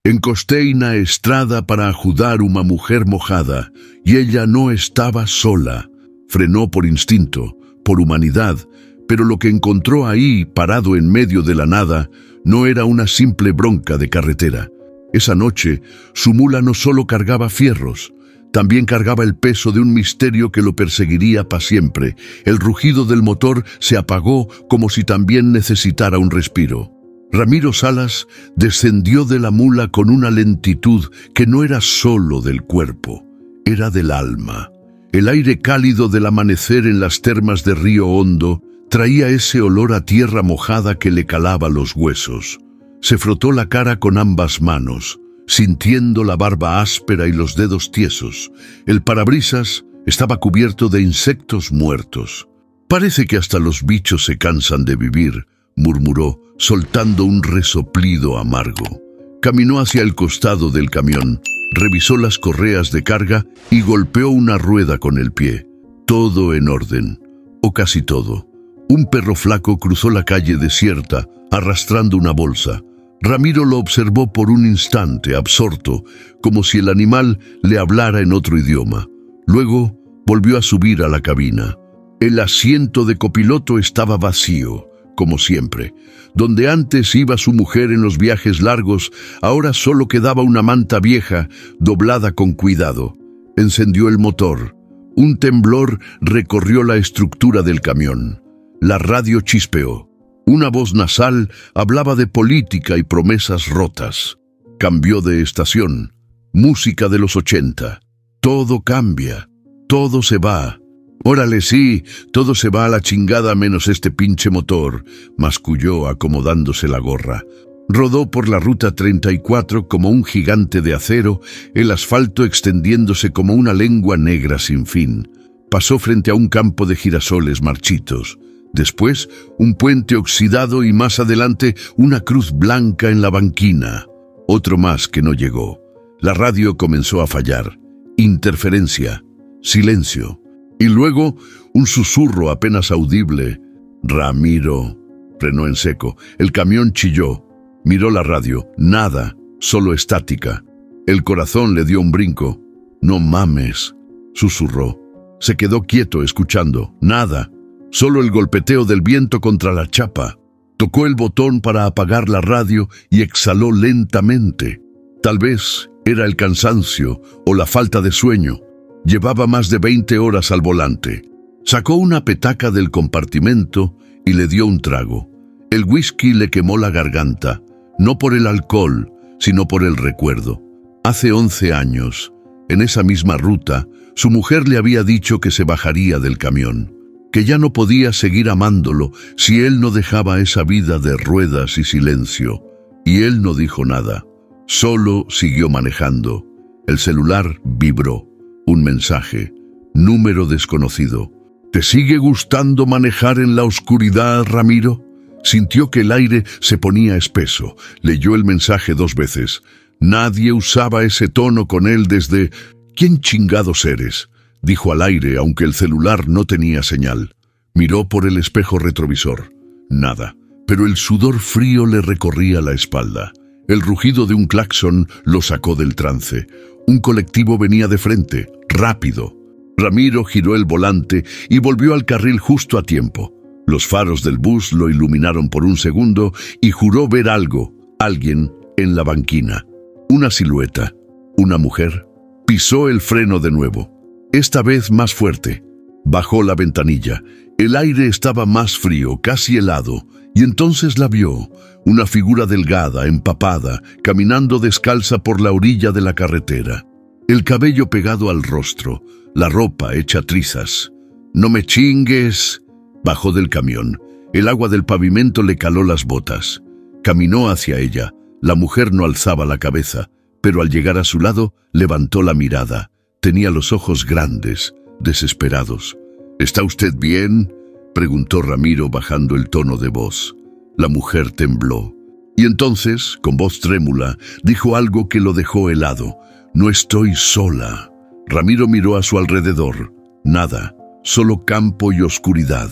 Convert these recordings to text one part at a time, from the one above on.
Encosté na estrada para ajudar una mujer mojada, y ella no estaba sola. Frenó por instinto, por humanidad, pero lo que encontró ahí, parado en medio de la nada, no era una simple bronca de carretera. Esa noche, su mula no solo cargaba fierros, también cargaba el peso de un misterio que lo perseguiría para siempre. El rugido del motor se apagó como si también necesitara un respiro. Ramiro Salas descendió de la mula con una lentitud que no era solo del cuerpo, era del alma. El aire cálido del amanecer en las termas de Río Hondo traía ese olor a tierra mojada que le calaba los huesos. Se frotó la cara con ambas manos, sintiendo la barba áspera y los dedos tiesos. El parabrisas estaba cubierto de insectos muertos. «Parece que hasta los bichos se cansan de vivir», murmuró, soltando un resoplido amargo. Caminó hacia el costado del camión, revisó las correas de carga y golpeó una rueda con el pie. Todo en orden, o casi todo. Un perro flaco cruzó la calle desierta, arrastrando una bolsa. Ramiro lo observó por un instante, absorto, como si el animal le hablara en otro idioma. Luego volvió a subir a la cabina. El asiento de copiloto estaba vacío, como siempre. Donde antes iba su mujer en los viajes largos, ahora solo quedaba una manta vieja, doblada con cuidado. Encendió el motor. Un temblor recorrió la estructura del camión. La radio chispeó. Una voz nasal hablaba de política y promesas rotas. Cambió de estación. Música de los 80. Todo cambia. Todo se va. «Órale, sí, todo se va a la chingada menos este pinche motor», masculló acomodándose la gorra. Rodó por la ruta 34 como un gigante de acero, el asfalto extendiéndose como una lengua negra sin fin. Pasó frente a un campo de girasoles marchitos. Después, un puente oxidado y más adelante una cruz blanca en la banquina. Otro más que no llegó. La radio comenzó a fallar. Interferencia. Silencio. Y luego, un susurro apenas audible. «Ramiro». Frenó en seco. El camión chilló. Miró la radio. Nada, solo estática. El corazón le dio un brinco. «No mames», susurró. Se quedó quieto escuchando. Nada, solo el golpeteo del viento contra la chapa. Tocó el botón para apagar la radio y exhaló lentamente. Tal vez era el cansancio o la falta de sueño. Llevaba más de 20 horas al volante. Sacó una petaca del compartimento y le dio un trago. El whisky le quemó la garganta, no por el alcohol, sino por el recuerdo. Hace 11 años, en esa misma ruta, su mujer le había dicho que se bajaría del camión, que ya no podía seguir amándolo si él no dejaba esa vida de ruedas y silencio. Y él no dijo nada, solo siguió manejando. El celular vibró. Un mensaje. Número desconocido. «¿Te sigue gustando manejar en la oscuridad, Ramiro?» Sintió que el aire se ponía espeso. Leyó el mensaje 2 veces. Nadie usaba ese tono con él desde... «¿Quién chingados eres?», dijo al aire, aunque el celular no tenía señal. Miró por el espejo retrovisor. Nada. Pero el sudor frío le recorría la espalda. El rugido de un claxon lo sacó del trance. Un colectivo venía de frente, rápido. Ramiro giró el volante y volvió al carril justo a tiempo. Los faros del bus lo iluminaron por un segundo y juró ver algo, alguien, en la banquina. Una silueta, una mujer. Pisó el freno de nuevo, esta vez más fuerte. Bajó la ventanilla. El aire estaba más frío, casi helado, y entonces la vio, una figura delgada, empapada, caminando descalza por la orilla de la carretera. El cabello pegado al rostro, la ropa hecha trizas. «No me chingues». Bajó del camión. El agua del pavimento le caló las botas. Caminó hacia ella. La mujer no alzaba la cabeza, pero al llegar a su lado, levantó la mirada. Tenía los ojos grandes, desesperados. «¿Está usted bien?», preguntó Ramiro bajando el tono de voz. La mujer tembló. Y entonces, con voz trémula, dijo algo que lo dejó helado. «No estoy sola». Ramiro miró a su alrededor. Nada, solo campo y oscuridad.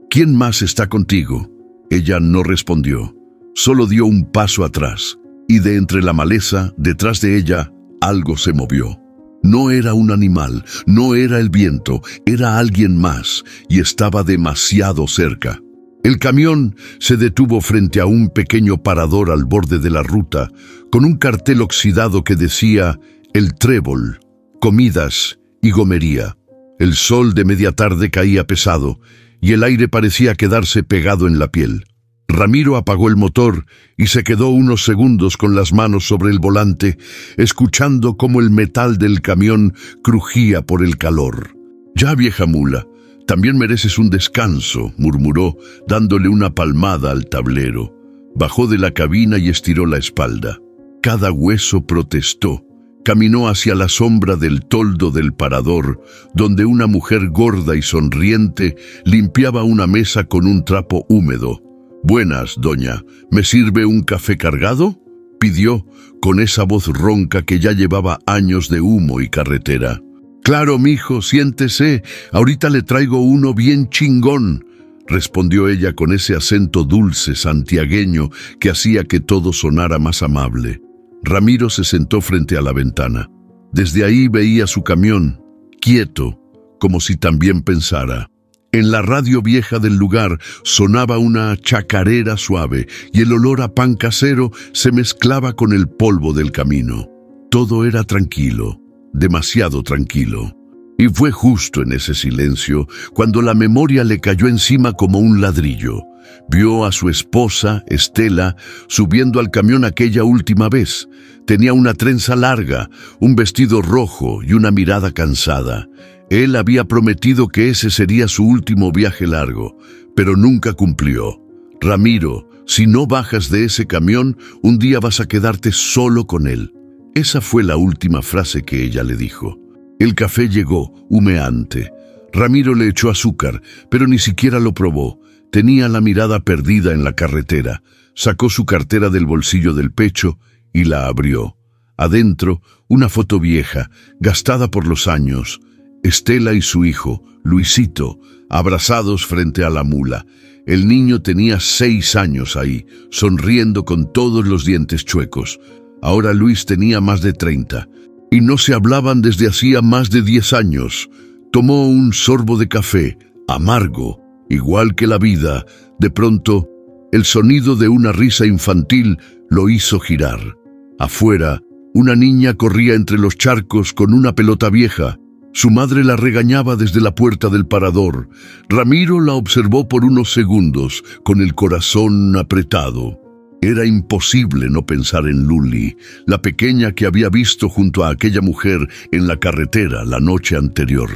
«¿Quién más está contigo?». Ella no respondió. Solo dio un paso atrás. y de entre la maleza, detrás de ella, algo se movió. No era un animal, no era el viento, era alguien más, y estaba demasiado cerca. El camión se detuvo frente a un pequeño parador al borde de la ruta, con un cartel oxidado que decía El Trébol, comidas y gomería. El sol de media tarde caía pesado, y el aire parecía quedarse pegado en la piel. Ramiro apagó el motor y se quedó unos segundos con las manos sobre el volante, escuchando cómo el metal del camión crujía por el calor. «Ya, vieja mula, también mereces un descanso», murmuró, dándole una palmada al tablero. Bajó de la cabina y estiró la espalda. Cada hueso protestó. Caminó hacia la sombra del toldo del parador, donde una mujer gorda y sonriente limpiaba una mesa con un trapo húmedo. «Buenas, doña. ¿Me sirve un café cargado?», pidió, con esa voz ronca que ya llevaba años de humo y carretera. «Claro, mijo, siéntese. Ahorita le traigo uno bien chingón», respondió ella con ese acento dulce santiagueño que hacía que todo sonara más amable. Ramiro se sentó frente a la ventana. Desde ahí veía su camión, quieto, como si también pensara. En la radio vieja del lugar sonaba una chacarera suave y el olor a pan casero se mezclaba con el polvo del camino. Todo era tranquilo, demasiado tranquilo. Y fue justo en ese silencio cuando la memoria le cayó encima como un ladrillo. Vio a su esposa, Estela, subiendo al camión aquella última vez. Tenía una trenza larga, un vestido rojo y una mirada cansada. Él había prometido que ese sería su último viaje largo, pero nunca cumplió. «Ramiro, si no bajas de ese camión, un día vas a quedarte solo con él». Esa fue la última frase que ella le dijo. El café llegó, humeante. Ramiro le echó azúcar, pero ni siquiera lo probó. Tenía la mirada perdida en la carretera. Sacó su cartera del bolsillo del pecho y la abrió. Adentro, una foto vieja, gastada por los años. Estela y su hijo, Luisito, abrazados frente a la mula. El niño tenía 6 años ahí, sonriendo con todos los dientes chuecos. Ahora Luis tenía más de 30, y no se hablaban desde hacía más de 10 años. Tomó un sorbo de café, amargo, igual que la vida. De pronto, el sonido de una risa infantil lo hizo girar. Afuera, una niña corría entre los charcos con una pelota vieja. Su madre la regañaba desde la puerta del parador. Ramiro la observó por unos segundos, con el corazón apretado. Era imposible no pensar en Luli, la pequeña que había visto junto a aquella mujer en la carretera la noche anterior.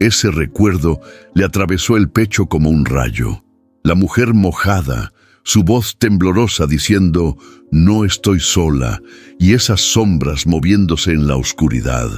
Ese recuerdo le atravesó el pecho como un rayo. La mujer mojada, su voz temblorosa diciendo «No estoy sola», y esas sombras moviéndose en la oscuridad.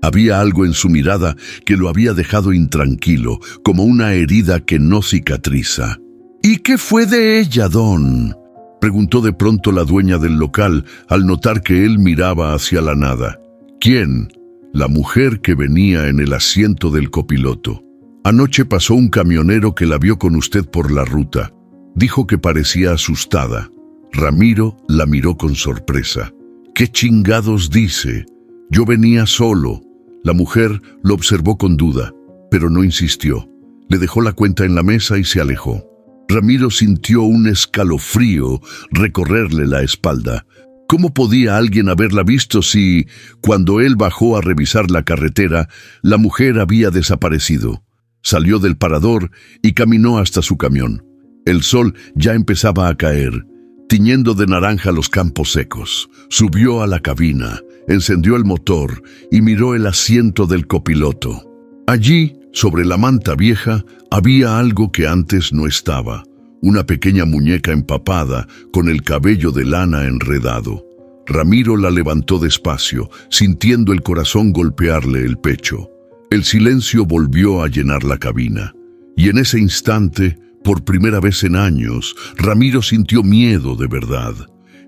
Había algo en su mirada que lo había dejado intranquilo, como una herida que no cicatriza. «¿Y qué fue de ella, don?», preguntó de pronto la dueña del local al notar que él miraba hacia la nada. «¿Quién?». «La mujer que venía en el asiento del copiloto. Anoche pasó un camionero que la vio con usted por la ruta. Dijo que parecía asustada». Ramiro la miró con sorpresa. «¿Qué chingados dice? Yo venía solo». La mujer lo observó con duda, pero no insistió. Le dejó la cuenta en la mesa y se alejó. Ramiro sintió un escalofrío recorrerle la espalda. ¿Cómo podía alguien haberla visto si, cuando él bajó a revisar la carretera, la mujer había desaparecido? Salió del parador y caminó hasta su camión. El sol ya empezaba a caer, tiñendo de naranja los campos secos. Subió a la cabina, encendió el motor y miró el asiento del copiloto. Allí, sobre la manta vieja, había algo que antes no estaba. Una pequeña muñeca empapada, con el cabello de lana enredado. Ramiro la levantó despacio, sintiendo el corazón golpearle el pecho. El silencio volvió a llenar la cabina. Y en ese instante, por primera vez en años, Ramiro sintió miedo de verdad.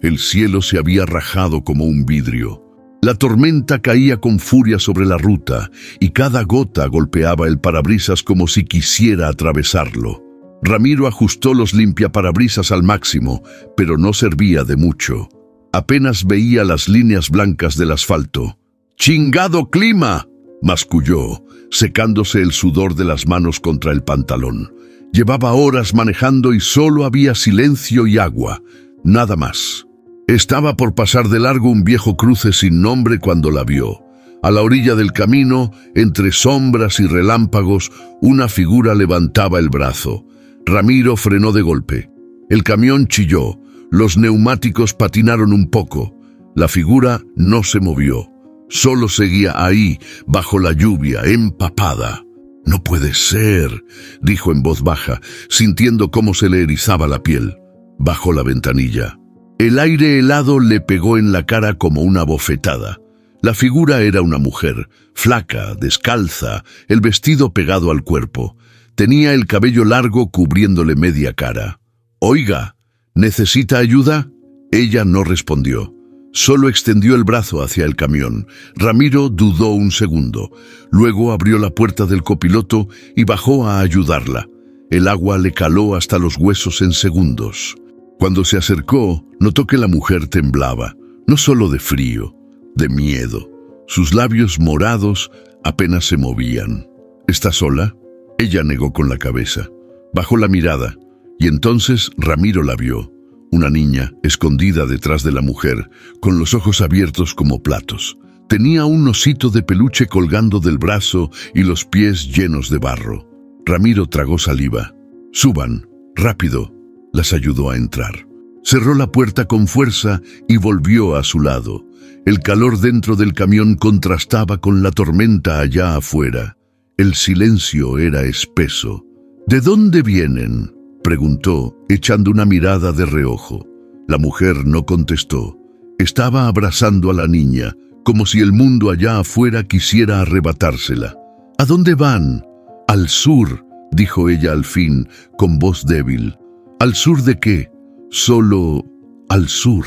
El cielo se había rajado como un vidrio. La tormenta caía con furia sobre la ruta y cada gota golpeaba el parabrisas como si quisiera atravesarlo. Ramiro ajustó los limpiaparabrisas al máximo, pero no servía de mucho. Apenas veía las líneas blancas del asfalto. ¡Chingado clima!, masculló, secándose el sudor de las manos contra el pantalón. Llevaba horas manejando y solo había silencio y agua, nada más. Estaba por pasar de largo un viejo cruce sin nombre cuando la vio. A la orilla del camino, entre sombras y relámpagos, una figura levantaba el brazo. Ramiro frenó de golpe. El camión chilló, los neumáticos patinaron un poco. La figura no se movió. Solo seguía ahí, bajo la lluvia, empapada. «No puede ser», dijo en voz baja, sintiendo cómo se le erizaba la piel. Bajó la ventanilla. El aire helado le pegó en la cara como una bofetada. La figura era una mujer, flaca, descalza, el vestido pegado al cuerpo. Tenía el cabello largo cubriéndole media cara. «Oiga, ¿necesita ayuda?». Ella no respondió. Solo extendió el brazo hacia el camión. Ramiro dudó un segundo. Luego abrió la puerta del copiloto y bajó a ayudarla. El agua le caló hasta los huesos en segundos. Cuando se acercó, notó que la mujer temblaba, no solo de frío, de miedo. Sus labios morados apenas se movían. «¿Está sola?». Ella negó con la cabeza. Bajó la mirada y entonces Ramiro la vio. Una niña, escondida detrás de la mujer, con los ojos abiertos como platos. Tenía un osito de peluche colgando del brazo y los pies llenos de barro. Ramiro tragó saliva. «Suban, rápido», las ayudó a entrar. Cerró la puerta con fuerza y volvió a su lado. El calor dentro del camión contrastaba con la tormenta allá afuera. El silencio era espeso. «¿De dónde vienen?», preguntó, echando una mirada de reojo. La mujer no contestó. Estaba abrazando a la niña, como si el mundo allá afuera quisiera arrebatársela. «¿A dónde van?». «Al sur», dijo ella al fin, con voz débil. «¿Al sur de qué?». «Solo al sur».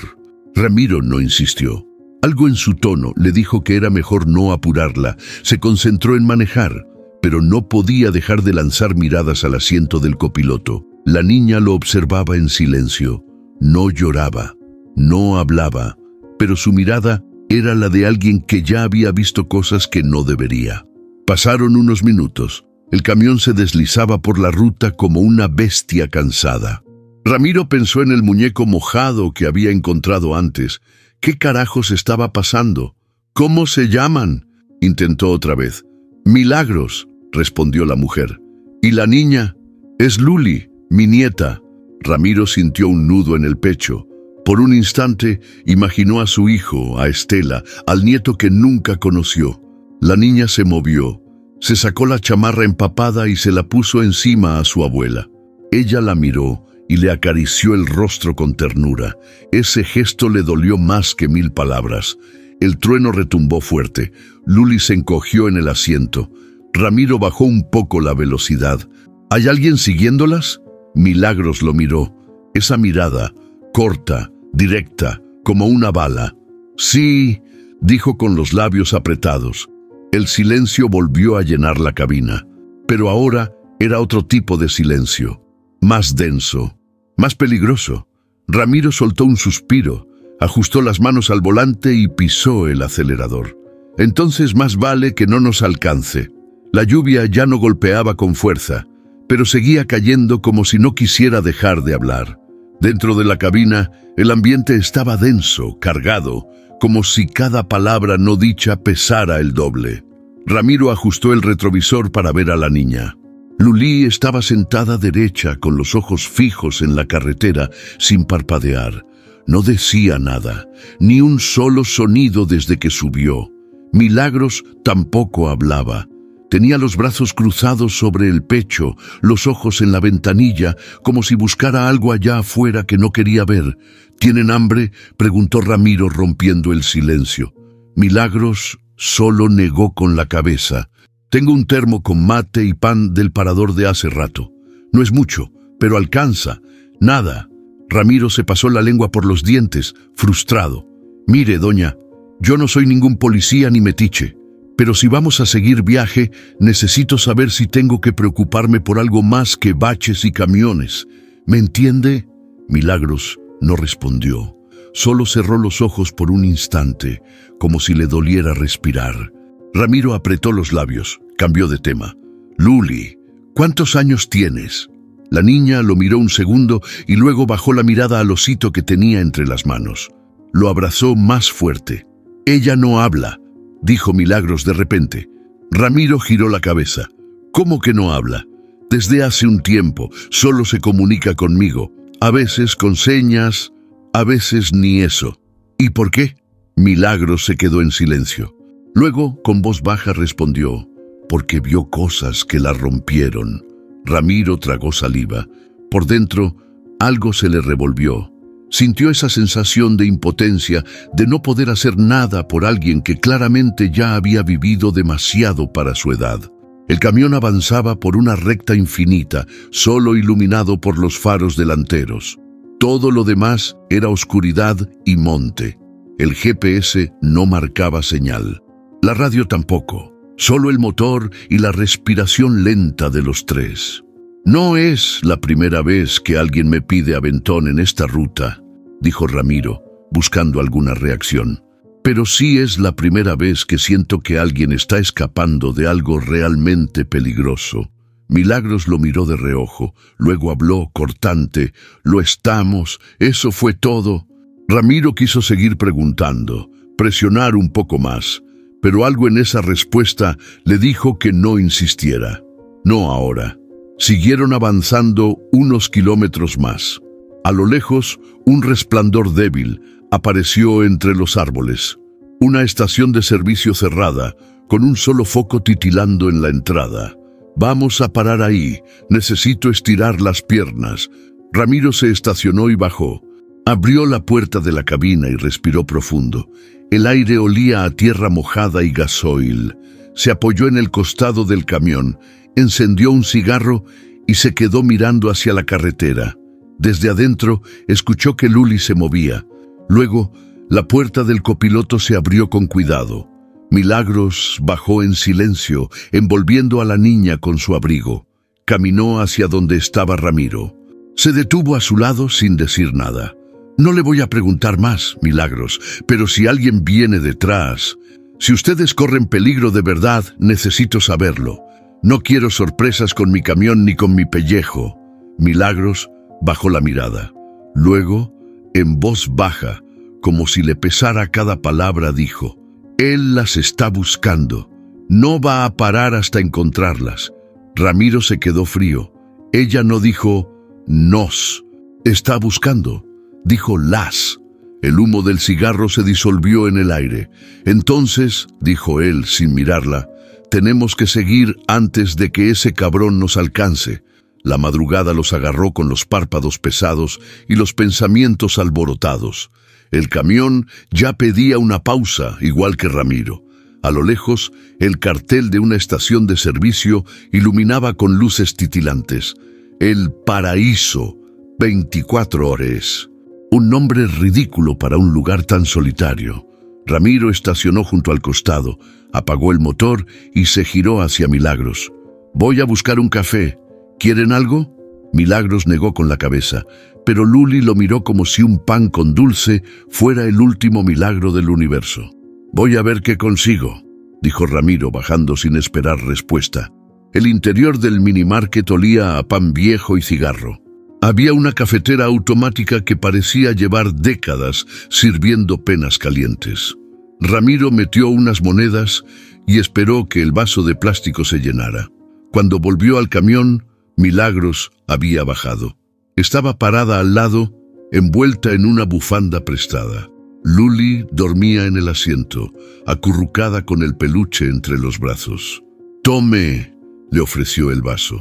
Ramiro no insistió. Algo en su tono le dijo que era mejor no apurarla. Se concentró en manejar, pero no podía dejar de lanzar miradas al asiento del copiloto. La niña lo observaba en silencio. No lloraba, no hablaba, pero su mirada era la de alguien que ya había visto cosas que no debería. Pasaron unos minutos. El camión se deslizaba por la ruta como una bestia cansada. Ramiro pensó en el muñeco mojado que había encontrado antes. ¿Qué carajos estaba pasando? «¿Cómo se llaman?», intentó otra vez. «Milagros», respondió la mujer. «¿Y la niña?». «Es Luli, mi nieta». Ramiro sintió un nudo en el pecho. Por un instante imaginó a su hijo, a Estela, al nieto que nunca conoció. La niña se movió. Se sacó la chamarra empapada y se la puso encima a su abuela. Ella la miró y le acarició el rostro con ternura. Ese gesto le dolió más que 1000 palabras. El trueno retumbó fuerte. Luli se encogió en el asiento. Ramiro bajó un poco la velocidad. «¿Hay alguien siguiéndolas?». Milagros lo miró. Esa mirada, corta, directa, como una bala. «Sí», dijo con los labios apretados. El silencio volvió a llenar la cabina. Pero ahora era otro tipo de silencio. Más denso, más peligroso. Ramiro soltó un suspiro, ajustó las manos al volante y pisó el acelerador. «Entonces más vale que no nos alcance». La lluvia ya no golpeaba con fuerza, pero seguía cayendo como si no quisiera dejar de hablar. Dentro de la cabina, el ambiente estaba denso, cargado, como si cada palabra no dicha pesara el doble. Ramiro ajustó el retrovisor para ver a la niña. Luli estaba sentada derecha, con los ojos fijos en la carretera, sin parpadear. No decía nada, ni un solo sonido desde que subió. Milagros tampoco hablaba. Tenía los brazos cruzados sobre el pecho, los ojos en la ventanilla, como si buscara algo allá afuera que no quería ver. «¿Tienen hambre?», preguntó Ramiro, rompiendo el silencio. Milagros solo negó con la cabeza. «Tengo un termo con mate y pan del parador de hace rato. No es mucho, pero alcanza. Nada». Ramiro se pasó la lengua por los dientes, frustrado. «Mire, doña, yo no soy ningún policía ni metiche. Pero si vamos a seguir viaje, necesito saber si tengo que preocuparme por algo más que baches y camiones. ¿Me entiende?». Milagros no respondió. Solo cerró los ojos por un instante, como si le doliera respirar. Ramiro apretó los labios, cambió de tema. «Luli, ¿cuántos años tienes?» La niña lo miró un segundo y luego bajó la mirada al osito que tenía entre las manos. Lo abrazó más fuerte. «Ella no habla», dijo Milagros de repente. Ramiro giró la cabeza. «¿Cómo que no habla? Desde hace un tiempo solo se comunica conmigo, a veces con señas, a veces ni eso». «¿Y por qué?» Milagros se quedó en silencio. Luego, con voz baja, respondió: «Porque vio cosas que la rompieron». Ramiro tragó saliva. Por dentro, algo se le revolvió. Sintió esa sensación de impotencia, de no poder hacer nada por alguien que claramente ya había vivido demasiado para su edad. El camión avanzaba por una recta infinita, solo iluminado por los faros delanteros. Todo lo demás era oscuridad y monte. El GPS no marcaba señal. La radio tampoco. Solo el motor y la respiración lenta de los tres. «No es la primera vez que alguien me pide aventón en esta ruta», dijo Ramiro, buscando alguna reacción. «Pero sí es la primera vez que siento que alguien está escapando de algo realmente peligroso». Milagros lo miró de reojo, luego habló cortante: «Lo estamos, eso fue todo». Ramiro quiso seguir preguntando, presionar un poco más, pero algo en esa respuesta le dijo que no insistiera. No ahora. Siguieron avanzando unos kilómetros más. A lo lejos, un resplandor débil apareció entre los árboles. Una estación de servicio cerrada, con un solo foco titilando en la entrada. «Vamos a parar ahí. Necesito estirar las piernas». Ramiro se estacionó y bajó. Abrió la puerta de la cabina y respiró profundo. El aire olía a tierra mojada y gasoil. Se apoyó en el costado del camión, encendió un cigarro y se quedó mirando hacia la carretera. Desde adentro escuchó que Luli se movía. Luego, la puerta del copiloto se abrió con cuidado. Milagros bajó en silencio, envolviendo a la niña con su abrigo. Caminó hacia donde estaba Ramiro. Se detuvo a su lado sin decir nada. «No le voy a preguntar más, Milagros, pero si alguien viene detrás, si ustedes corren peligro de verdad, necesito saberlo. No quiero sorpresas con mi camión ni con mi pellejo». Milagros bajó la mirada. Luego, en voz baja, como si le pesara cada palabra, dijo: «Él las está buscando. No va a parar hasta encontrarlas». Ramiro se quedó frío. Ella no dijo «nos». «Está buscando», dijo «las». El humo del cigarro se disolvió en el aire. «Entonces», dijo él sin mirarla, «tenemos que seguir antes de que ese cabrón nos alcance». La madrugada los agarró con los párpados pesados y los pensamientos alborotados. El camión ya pedía una pausa, igual que Ramiro. A lo lejos, el cartel de una estación de servicio iluminaba con luces titilantes. «El Paraíso, 24 horas». Un nombre ridículo para un lugar tan solitario. Ramiro estacionó junto al costado, apagó el motor y se giró hacia Milagros. «Voy a buscar un café. ¿Quieren algo?» Milagros negó con la cabeza, pero Luli lo miró como si un pan con dulce fuera el último milagro del universo. «Voy a ver qué consigo», dijo Ramiro bajando sin esperar respuesta. El interior del minimarket olía a pan viejo y cigarro. Había una cafetera automática que parecía llevar décadas sirviendo penas calientes. Ramiro metió unas monedas y esperó que el vaso de plástico se llenara. Cuando volvió al camión, Milagros había bajado. Estaba parada al lado, envuelta en una bufanda prestada. Luli dormía en el asiento, acurrucada con el peluche entre los brazos. «Tome», le ofreció el vaso.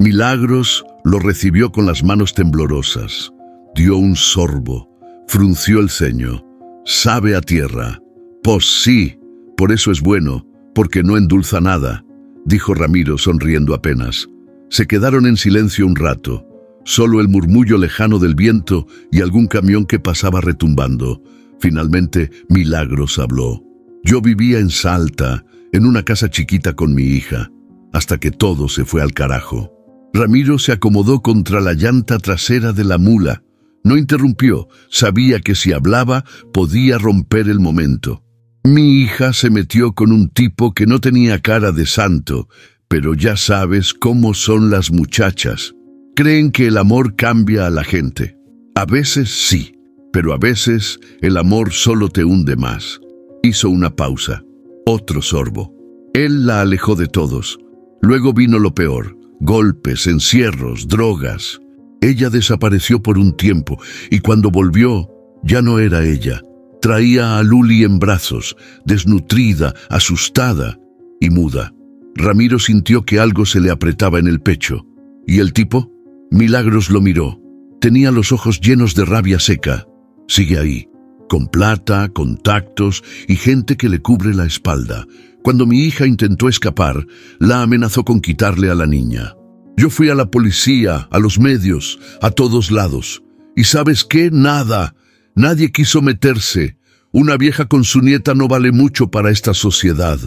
Milagros lo recibió con las manos temblorosas. Dio un sorbo, frunció el ceño. «Sabe a tierra». «Pues sí, por eso es bueno, porque no endulza nada», dijo Ramiro sonriendo apenas. Se quedaron en silencio un rato, solo el murmullo lejano del viento y algún camión que pasaba retumbando. Finalmente, Milagros habló. «Yo vivía en Salta, en una casa chiquita con mi hija, hasta que todo se fue al carajo». Ramiro se acomodó contra la llanta trasera de la mula. No interrumpió, sabía que si hablaba podía romper el momento. Mi hija se metió con un tipo que no tenía cara de santo, pero ya sabes cómo son las muchachas. Creen que el amor cambia a la gente. A veces sí, pero a veces el amor solo te hunde más. Hizo una pausa. Otro sorbo. Él la alejó de todos. Luego vino lo peor. Golpes, encierros, drogas. Ella desapareció por un tiempo y cuando volvió, ya no era ella. Traía a Luli en brazos, desnutrida, asustada y muda. Ramiro sintió que algo se le apretaba en el pecho. ¿Y el tipo? Milagros lo miró. Tenía los ojos llenos de rabia seca. Sigue ahí, con plata, contactos y gente que le cubre la espalda. Cuando mi hija intentó escapar, la amenazó con quitarle a la niña. Yo fui a la policía, a los medios, a todos lados. ¿Y sabes qué? Nada. Nadie quiso meterse. Una vieja con su nieta no vale mucho para esta sociedad.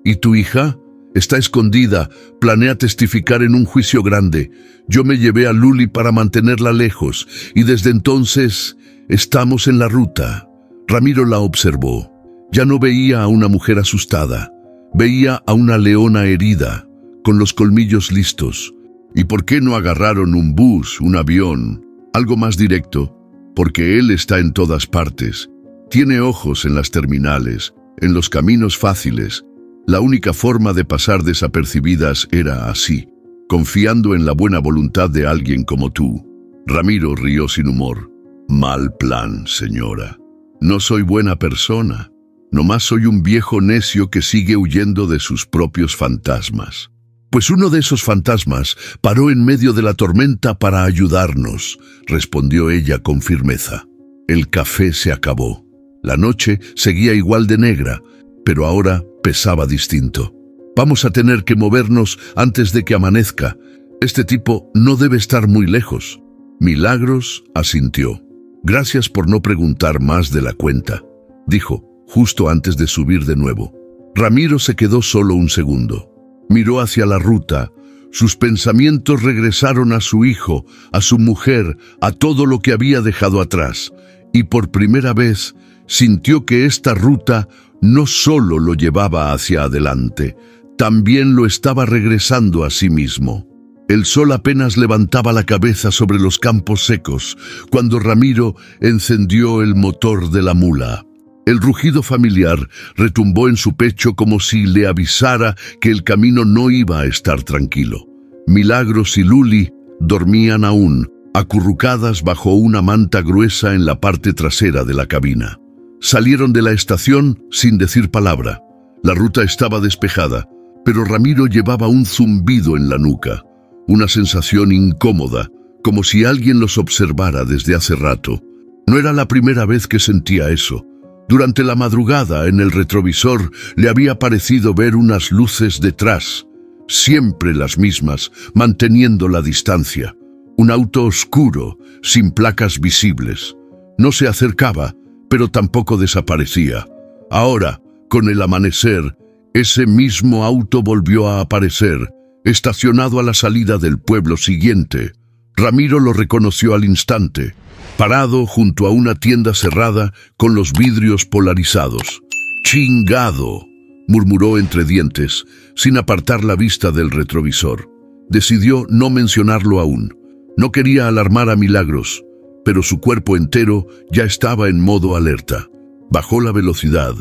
¿Y tu hija? Está escondida, planea testificar en un juicio grande. Yo me llevé a Luli para mantenerla lejos y desde entonces estamos en la ruta. Ramiro la observó. Ya no veía a una mujer asustada. Veía a una leona herida, con los colmillos listos. ¿Y por qué no agarraron un bus, un avión, algo más directo? Porque él está en todas partes. Tiene ojos en las terminales, en los caminos fáciles. La única forma de pasar desapercibidas era así, confiando en la buena voluntad de alguien como tú. Ramiro rió sin humor. Mal plan, señora. No soy buena persona. Nomás soy un viejo necio que sigue huyendo de sus propios fantasmas. Pues uno de esos fantasmas paró en medio de la tormenta para ayudarnos, respondió ella con firmeza. El café se acabó. La noche seguía igual de negra, pero ahora pesaba distinto. Vamos a tener que movernos antes de que amanezca. Este tipo no debe estar muy lejos. Milagros asintió. Gracias por no preguntar más de la cuenta, dijo, justo antes de subir de nuevo. Ramiro se quedó solo un segundo. Miró hacia la ruta. Sus pensamientos regresaron a su hijo, a su mujer, a todo lo que había dejado atrás. Y por primera vez sintió que esta ruta no solo lo llevaba hacia adelante, también lo estaba regresando a sí mismo. El sol apenas levantaba la cabeza sobre los campos secos, cuando Ramiro encendió el motor de la mula. El rugido familiar retumbó en su pecho como si le avisara que el camino no iba a estar tranquilo. Milagros y Luli dormían aún, acurrucadas bajo una manta gruesa en la parte trasera de la cabina. Salieron de la estación sin decir palabra. La ruta estaba despejada, pero Ramiro llevaba un zumbido en la nuca, una sensación incómoda, como si alguien los observara desde hace rato. No era la primera vez que sentía eso. Durante la madrugada, en el retrovisor, le había parecido ver unas luces detrás, siempre las mismas, manteniendo la distancia. Un auto oscuro, sin placas visibles. No se acercaba, pero tampoco desaparecía. Ahora, con el amanecer, ese mismo auto volvió a aparecer, estacionado a la salida del pueblo siguiente. Ramiro lo reconoció al instante, parado junto a una tienda cerrada con los vidrios polarizados. «¡Chingado!», murmuró entre dientes, sin apartar la vista del retrovisor. Decidió no mencionarlo aún. No quería alarmar a Milagros, pero su cuerpo entero ya estaba en modo alerta. Bajó la velocidad,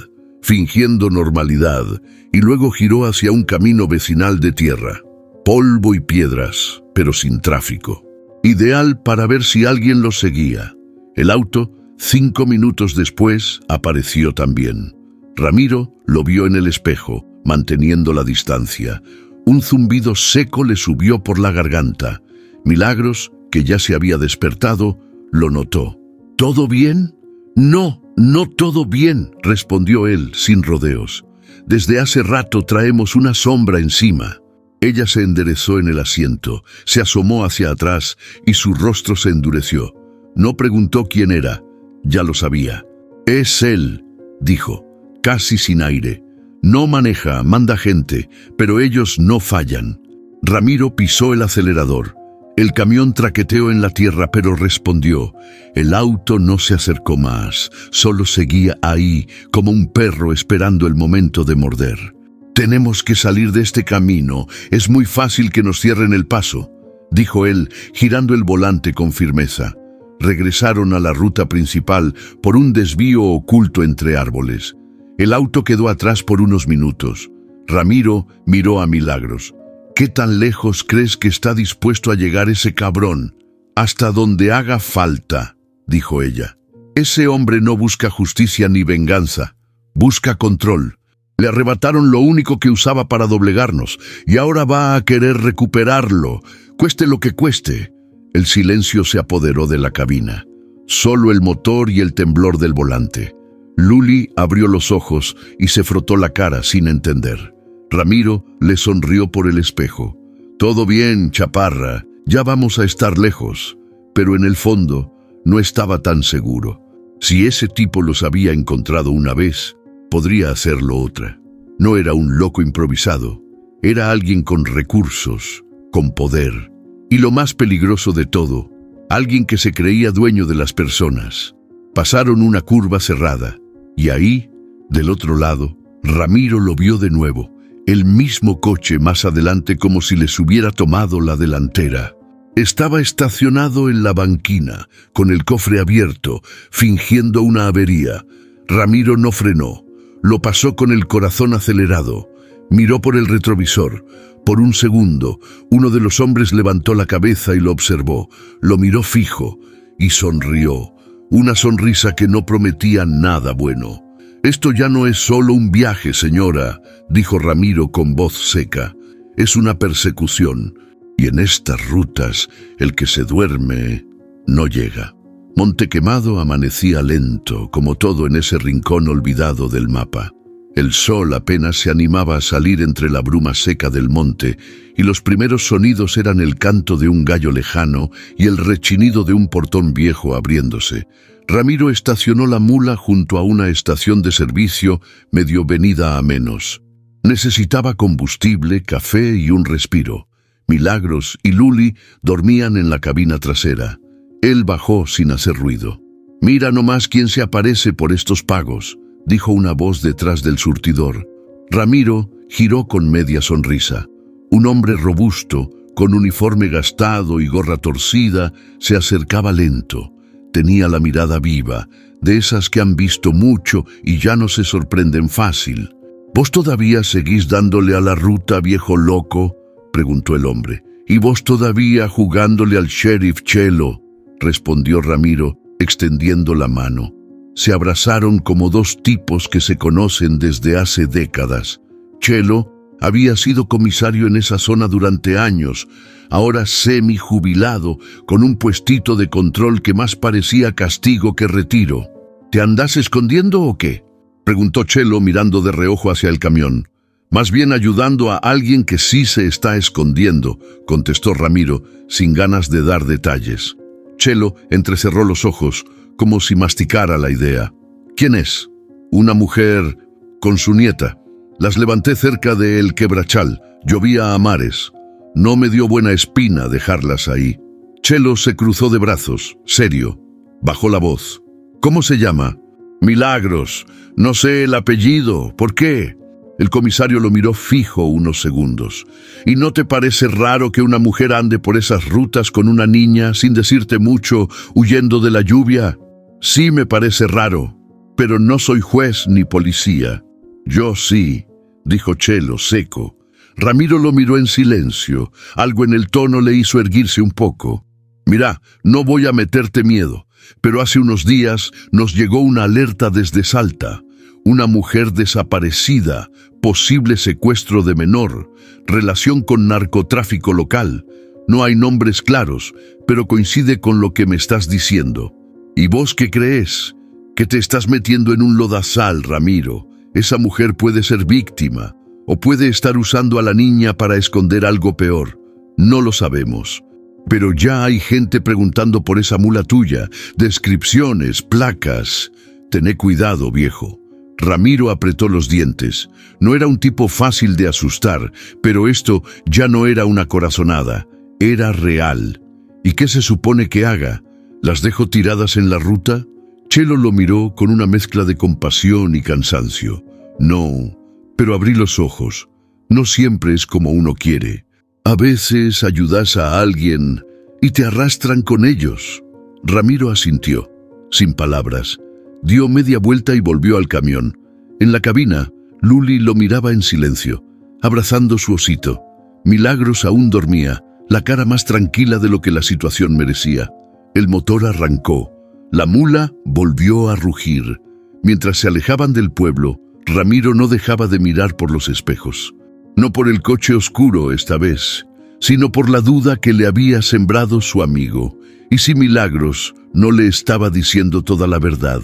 fingiendo normalidad, y luego giró hacia un camino vecinal de tierra. Polvo y piedras, pero sin tráfico. Ideal para ver si alguien lo seguía. El auto, 5 minutos después, apareció también. Ramiro lo vio en el espejo, manteniendo la distancia. Un zumbido seco le subió por la garganta. Milagros, que ya se había despertado, lo notó. «¿Todo bien?» «No, no todo bien», respondió él, sin rodeos. «Desde hace rato traemos una sombra encima». Ella se enderezó en el asiento, se asomó hacia atrás y su rostro se endureció. No preguntó quién era, ya lo sabía. «Es él», dijo, casi sin aire. «No maneja, manda gente, pero ellos no fallan». Ramiro pisó el acelerador. El camión traqueteó en la tierra, pero respondió. El auto no se acercó más, solo seguía ahí, como un perro esperando el momento de morder. «Tenemos que salir de este camino, es muy fácil que nos cierren el paso», dijo él, girando el volante con firmeza. Regresaron a la ruta principal por un desvío oculto entre árboles. El auto quedó atrás por unos minutos. Ramiro miró a Milagros. «¿Qué tan lejos crees que está dispuesto a llegar ese cabrón?» «Hasta donde haga falta», dijo ella. «Ese hombre no busca justicia ni venganza, busca control. Le arrebataron lo único que usaba para doblegarnos, y ahora va a querer recuperarlo, cueste lo que cueste». El silencio se apoderó de la cabina. Solo el motor y el temblor del volante. Luli abrió los ojos y se frotó la cara sin entender. Ramiro le sonrió por el espejo. «Todo bien, chaparra, ya vamos a estar lejos». Pero en el fondo no estaba tan seguro. Si ese tipo los había encontrado una vez, podría hacerlo otra. No era un loco improvisado, era alguien con recursos, con poder. Y lo más peligroso de todo, alguien que se creía dueño de las personas. Pasaron una curva cerrada, y ahí, del otro lado, Ramiro lo vio de nuevo. El mismo coche más adelante, como si les hubiera tomado la delantera. Estaba estacionado en la banquina, con el cofre abierto, fingiendo una avería. Ramiro no frenó. Lo pasó con el corazón acelerado. Miró por el retrovisor. Por un segundo, uno de los hombres levantó la cabeza y lo observó. Lo miró fijo y sonrió. Una sonrisa que no prometía nada bueno. «Esto ya no es solo un viaje, señora», dijo Ramiro con voz seca. «Es una persecución. Y en estas rutas, el que se duerme no llega». Montequemado amanecía lento, como todo en ese rincón olvidado del mapa. El sol apenas se animaba a salir entre la bruma seca del monte, y los primeros sonidos eran el canto de un gallo lejano y el rechinido de un portón viejo abriéndose. Ramiro estacionó la mula junto a una estación de servicio medio venida a menos. Necesitaba combustible, café y un respiro. Milagros y Luli dormían en la cabina trasera. Él bajó sin hacer ruido. «Mira nomás quién se aparece por estos pagos», dijo una voz detrás del surtidor. Ramiro giró con media sonrisa. Un hombre robusto, con uniforme gastado y gorra torcida, se acercaba lento. Tenía la mirada viva, de esas que han visto mucho y ya no se sorprenden fácil. «¿Vos todavía seguís dándole a la ruta, viejo loco?», preguntó el hombre. «¿Y vos todavía jugándole al sheriff Chelo?», respondió Ramiro, extendiendo la mano. Se abrazaron como dos tipos que se conocen desde hace décadas. Chelo había sido comisario en esa zona durante años, ahora semi-jubilado, con un puestito de control que más parecía castigo que retiro. «¿Te andás escondiendo o qué?», preguntó Chelo mirando de reojo hacia el camión. «Más bien ayudando a alguien que sí se está escondiendo», contestó Ramiro, sin ganas de dar detalles. Chelo entrecerró los ojos, como si masticara la idea. «¿Quién es?» «Una mujer con su nieta. Las levanté cerca de El Quebrachal. Llovía a mares. No me dio buena espina dejarlas ahí». Chelo se cruzó de brazos, serio. Bajó la voz. «¿Cómo se llama?» «Milagros. No sé el apellido. ¿Por qué?» El comisario lo miró fijo unos segundos. «¿Y no te parece raro que una mujer ande por esas rutas con una niña, sin decirte mucho, huyendo de la lluvia?» «Sí me parece raro, pero no soy juez ni policía». «Yo sí», dijo Chelo, seco. Ramiro lo miró en silencio. Algo en el tono le hizo erguirse un poco. «Mira, no voy a meterte miedo, pero hace unos días nos llegó una alerta desde Salta. Una mujer desaparecida, posible secuestro de menor, relación con narcotráfico local. No hay nombres claros, pero coincide con lo que me estás diciendo. ¿Y vos qué crees? Que te estás metiendo en un lodazal, Ramiro. Esa mujer puede ser víctima, o puede estar usando a la niña para esconder algo peor. No lo sabemos. Pero ya hay gente preguntando por esa mula tuya, descripciones, placas. Tené cuidado, viejo». Ramiro apretó los dientes. No era un tipo fácil de asustar, pero esto ya no era una corazonada. Era real. ¿Y qué se supone que haga? ¿Las dejo tiradas en la ruta? Chelo lo miró con una mezcla de compasión y cansancio. No, pero abrí los ojos. No siempre es como uno quiere. A veces ayudas a alguien y te arrastran con ellos. Ramiro asintió, sin palabras. Dio media vuelta y volvió al camión. En la cabina, Luli lo miraba en silencio, abrazando su osito. Milagros aún dormía, la cara más tranquila de lo que la situación merecía. El motor arrancó. La mula volvió a rugir. Mientras se alejaban del pueblo, Ramiro no dejaba de mirar por los espejos. No por el coche oscuro esta vez, sino por la duda que le había sembrado su amigo. ¿Y si Milagros no le estaba diciendo toda la verdad?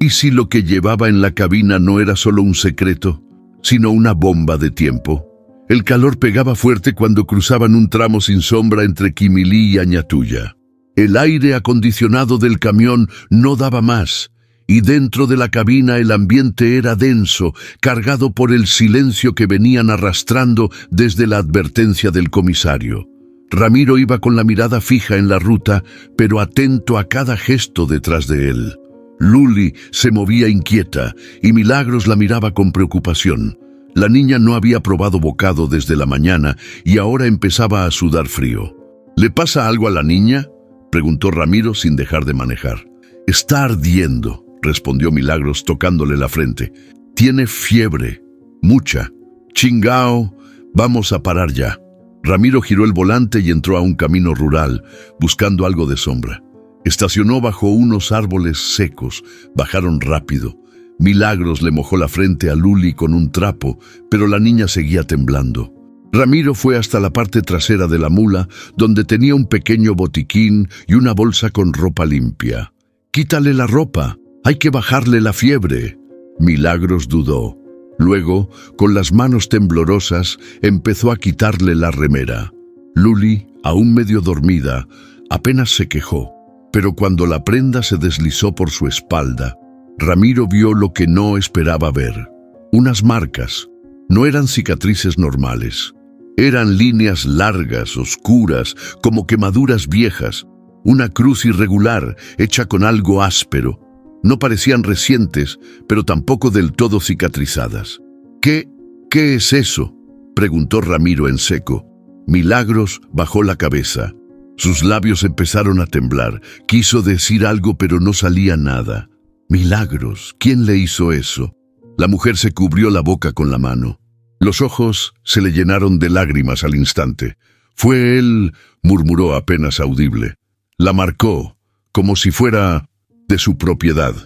¿Y si lo que llevaba en la cabina no era solo un secreto, sino una bomba de tiempo? El calor pegaba fuerte cuando cruzaban un tramo sin sombra entre Quimilí y Añatuya. El aire acondicionado del camión no daba más, y dentro de la cabina el ambiente era denso, cargado por el silencio que venían arrastrando desde la advertencia del comisario. Ramiro iba con la mirada fija en la ruta, pero atento a cada gesto detrás de él. Luli se movía inquieta, y Milagros la miraba con preocupación. La niña no había probado bocado desde la mañana, y ahora empezaba a sudar frío. ¿Le pasa algo a la niña?, preguntó Ramiro sin dejar de manejar. «Está ardiendo», respondió Milagros tocándole la frente. «Tiene fiebre, mucha. Chingao, vamos a parar ya». Ramiro giró el volante y entró a un camino rural, buscando algo de sombra. Estacionó bajo unos árboles secos. Bajaron rápido. Milagros le mojó la frente a Luli con un trapo, pero la niña seguía temblando. Ramiro fue hasta la parte trasera de la mula, donde tenía un pequeño botiquín y una bolsa con ropa limpia. «Quítale la ropa, hay que bajarle la fiebre». Milagros dudó. Luego, con las manos temblorosas, empezó a quitarle la remera. Luli, aún medio dormida, apenas se quejó, pero cuando la prenda se deslizó por su espalda, Ramiro vio lo que no esperaba ver. Unas marcas. No eran cicatrices normales. Eran líneas largas, oscuras, como quemaduras viejas. Una cruz irregular, hecha con algo áspero. No parecían recientes, pero tampoco del todo cicatrizadas. ¿Qué es eso?, preguntó Ramiro en seco. Milagros bajó la cabeza. Sus labios empezaron a temblar. Quiso decir algo, pero no salía nada. «Milagros, ¿quién le hizo eso?». La mujer se cubrió la boca con la mano. Los ojos se le llenaron de lágrimas al instante. «Fue él», murmuró apenas audible. «La marcó, como si fuera de su propiedad».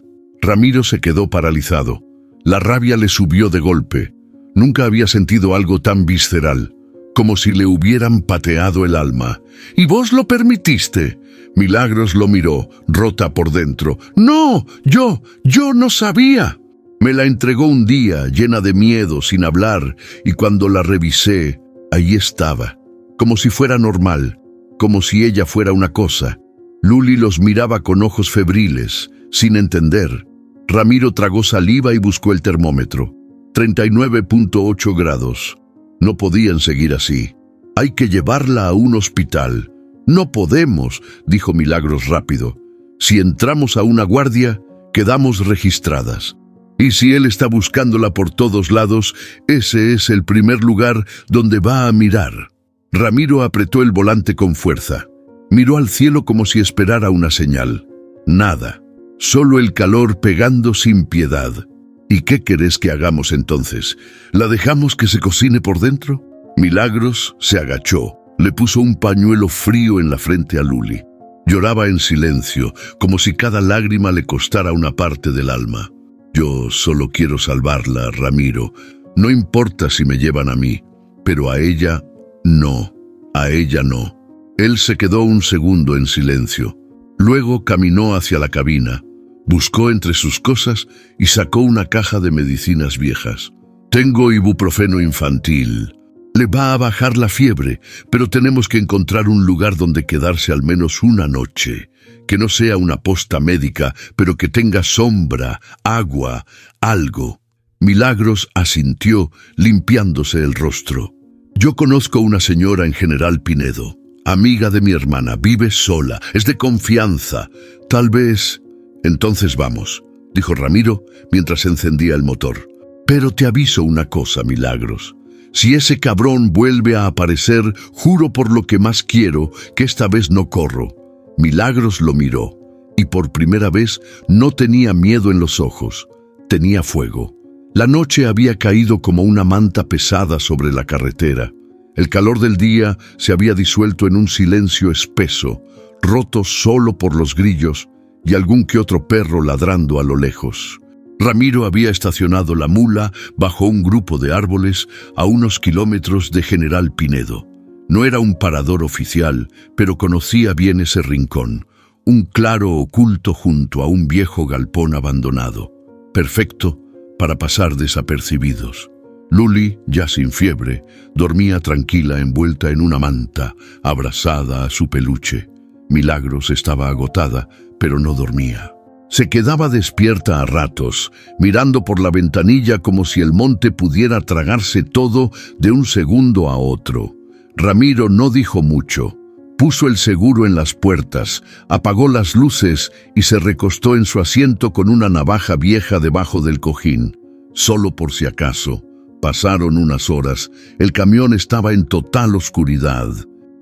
Ramiro se quedó paralizado. La rabia le subió de golpe. Nunca había sentido algo tan visceral, como si le hubieran pateado el alma. «¿Y vos lo permitiste?». Milagros lo miró, rota por dentro. «No, yo no sabía». «Me la entregó un día, llena de miedo, sin hablar, y cuando la revisé, ahí estaba, como si fuera normal, como si ella fuera una cosa». Luli los miraba con ojos febriles, sin entender. Ramiro tragó saliva y buscó el termómetro. 39.8 grados. No podían seguir así. «Hay que llevarla a un hospital». «No podemos», dijo Milagros rápido. «Si entramos a una guardia, quedamos registradas. Y si él está buscándola por todos lados, ese es el primer lugar donde va a mirar». Ramiro apretó el volante con fuerza. Miró al cielo como si esperara una señal. Nada. Solo el calor pegando sin piedad. «¿Y qué querés que hagamos entonces? ¿La dejamos que se cocine por dentro?». Milagros se agachó. Le puso un pañuelo frío en la frente a Luli. Lloraba en silencio, como si cada lágrima le costara una parte del alma. «Yo solo quiero salvarla, Ramiro. No importa si me llevan a mí, pero a ella no, a ella no». Él se quedó un segundo en silencio. Luego caminó hacia la cabina, buscó entre sus cosas y sacó una caja de medicinas viejas. «Tengo ibuprofeno infantil. Le va a bajar la fiebre, pero tenemos que encontrar un lugar donde quedarse al menos una noche. Que no sea una posta médica, pero que tenga sombra, agua, algo». Milagros asintió, limpiándose el rostro. «Yo conozco una señora en General Pinedo. Amiga de mi hermana, vive sola, es de confianza. Tal vez... Entonces vamos, dijo Ramiro mientras encendía el motor. Pero te aviso una cosa, Milagros. Si ese cabrón vuelve a aparecer, juro por lo que más quiero que esta vez no corro. Milagros lo miró, y por primera vez no tenía miedo en los ojos, tenía fuego. La noche había caído como una manta pesada sobre la carretera. El calor del día se había disuelto en un silencio espeso, roto solo por los grillos y algún que otro perro ladrando a lo lejos. Ramiro había estacionado la mula bajo un grupo de árboles a unos kilómetros de General Pinedo. No era un parador oficial, pero conocía bien ese rincón, un claro oculto junto a un viejo galpón abandonado, perfecto para pasar desapercibidos. Luli, ya sin fiebre, dormía tranquila envuelta en una manta, abrazada a su peluche. Milagros estaba agotada, pero no dormía. Se quedaba despierta a ratos, mirando por la ventanilla como si el monte pudiera tragarse todo de un segundo a otro. Ramiro no dijo mucho. Puso el seguro en las puertas, apagó las luces y se recostó en su asiento con una navaja vieja debajo del cojín. Solo por si acaso. Pasaron unas horas. El camión estaba en total oscuridad.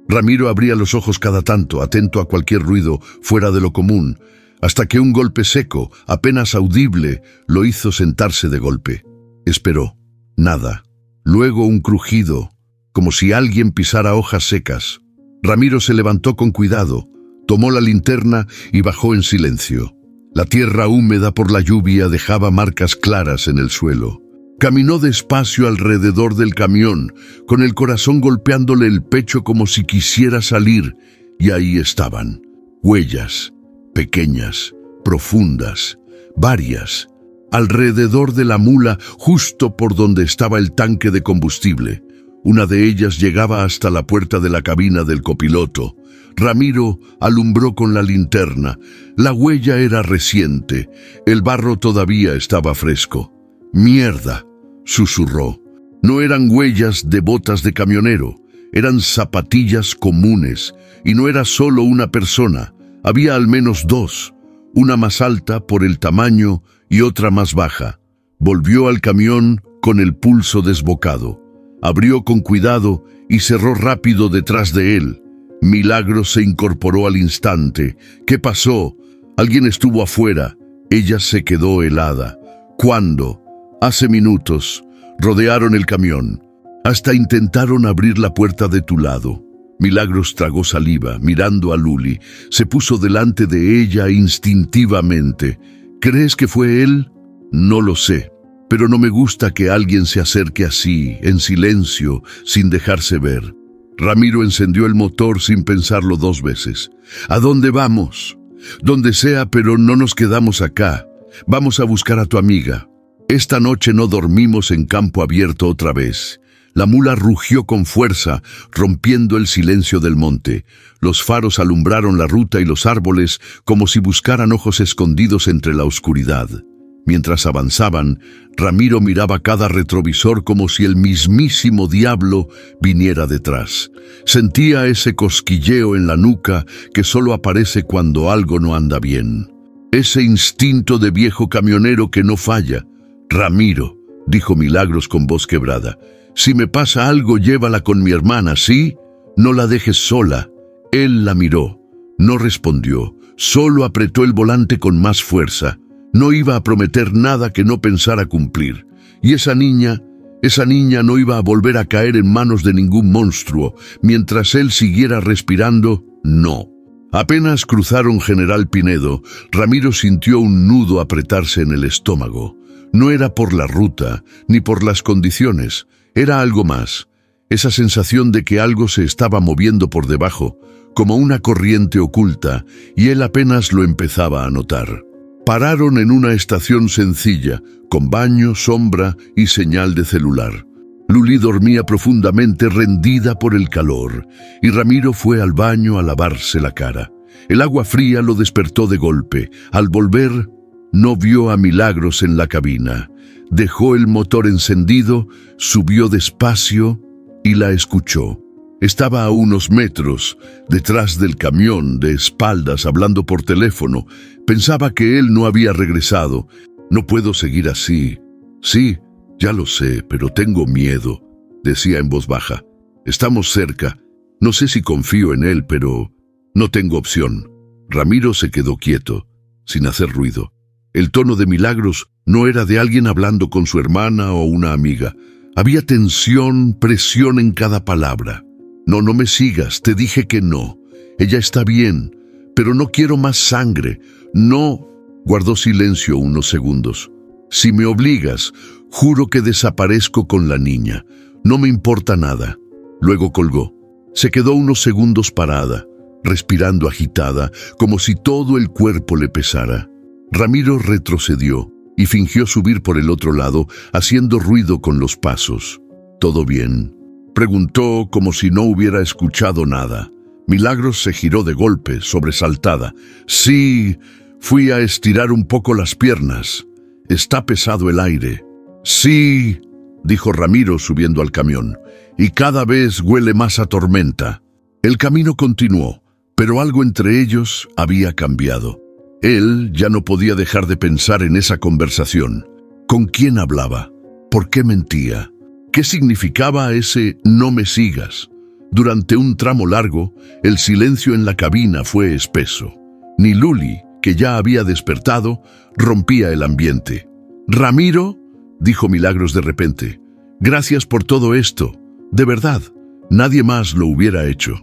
Ramiro abría los ojos cada tanto, atento a cualquier ruido fuera de lo común, hasta que un golpe seco, apenas audible, lo hizo sentarse de golpe. Esperó. Nada. Luego un crujido, como si alguien pisara hojas secas. Ramiro se levantó con cuidado, tomó la linterna y bajó en silencio. La tierra húmeda por la lluvia dejaba marcas claras en el suelo. Caminó despacio alrededor del camión, con el corazón golpeándole el pecho como si quisiera salir, y ahí estaban. Huellas, pequeñas, profundas, varias, alrededor de la mula, justo por donde estaba el tanque de combustible. Una de ellas llegaba hasta la puerta de la cabina del copiloto. Ramiro alumbró con la linterna. La huella era reciente, el barro todavía estaba fresco. «Mierda», susurró. No eran huellas de botas de camionero, eran zapatillas comunes, y no era solo una persona, había al menos dos, una más alta por el tamaño y otra más baja. Volvió al camión con el pulso desbocado. Abrió con cuidado y cerró rápido detrás de él. Milagros se incorporó al instante. ¿Qué pasó? Alguien estuvo afuera. Ella se quedó helada. ¿Cuándo? Hace minutos. Rodearon el camión. Hasta intentaron abrir la puerta de tu lado. Milagros tragó saliva, mirando a Luli. Se puso delante de ella instintivamente. ¿Crees que fue él? No lo sé. Pero no me gusta que alguien se acerque así, en silencio, sin dejarse ver. Ramiro encendió el motor sin pensarlo dos veces. ¿A dónde vamos? Donde sea, pero no nos quedamos acá. Vamos a buscar a tu amiga. Esta noche no dormimos en campo abierto otra vez. La mula rugió con fuerza, rompiendo el silencio del monte. Los faros alumbraron la ruta y los árboles como si buscaran ojos escondidos entre la oscuridad. Mientras avanzaban, Ramiro miraba cada retrovisor como si el mismísimo diablo viniera detrás. Sentía ese cosquilleo en la nuca que solo aparece cuando algo no anda bien. Ese instinto de viejo camionero que no falla. «Ramiro», dijo Milagros con voz quebrada, «si me pasa algo, llévala con mi hermana, ¿sí? No la dejes sola». Él la miró. No respondió, solo apretó el volante con más fuerza. No iba a prometer nada que no pensara cumplir. Y esa niña no iba a volver a caer en manos de ningún monstruo. Mientras él siguiera respirando, no. Apenas cruzaron General Pinedo, Ramiro sintió un nudo apretarse en el estómago. No era por la ruta, ni por las condiciones, era algo más. Esa sensación de que algo se estaba moviendo por debajo, como una corriente oculta, y él apenas lo empezaba a notar. Pararon en una estación sencilla, con baño, sombra y señal de celular. Luli dormía profundamente rendida por el calor, y Ramiro fue al baño a lavarse la cara. El agua fría lo despertó de golpe. Al volver, no vio a Milagros en la cabina. Dejó el motor encendido, subió despacio y la escuchó. Estaba a unos metros, detrás del camión, de espaldas, hablando por teléfono. Pensaba que él no había regresado. No puedo seguir así. Sí, ya lo sé, pero tengo miedo, decía en voz baja. Estamos cerca. No sé si confío en él, pero no tengo opción. Ramiro se quedó quieto, sin hacer ruido. El tono de Milagros no era de alguien hablando con su hermana o una amiga. Había tensión, presión en cada palabra. No me sigas, te dije que no. Ella está bien, pero no quiero más sangre. No. Guardó silencio unos segundos. Si me obligas, juro que desaparezco con la niña. No me importa nada. Luego colgó. Se quedó unos segundos parada, respirando agitada, como si todo el cuerpo le pesara. Ramiro retrocedió y fingió subir por el otro lado, haciendo ruido con los pasos. ¿Todo bien?, preguntó como si no hubiera escuchado nada. Milagros se giró de golpe, sobresaltada. Sí, fui a estirar un poco las piernas. Está pesado el aire. Sí, dijo Ramiro subiendo al camión, y cada vez huele más a tormenta. El camino continuó, pero algo entre ellos había cambiado. Él ya no podía dejar de pensar en esa conversación. ¿Con quién hablaba? ¿Por qué mentía? ¿Qué significaba ese no me sigas? Durante un tramo largo, el silencio en la cabina fue espeso. Ni Luli, que ya había despertado, rompía el ambiente. «Ramiro», dijo Milagros de repente, «gracias por todo esto. De verdad, nadie más lo hubiera hecho».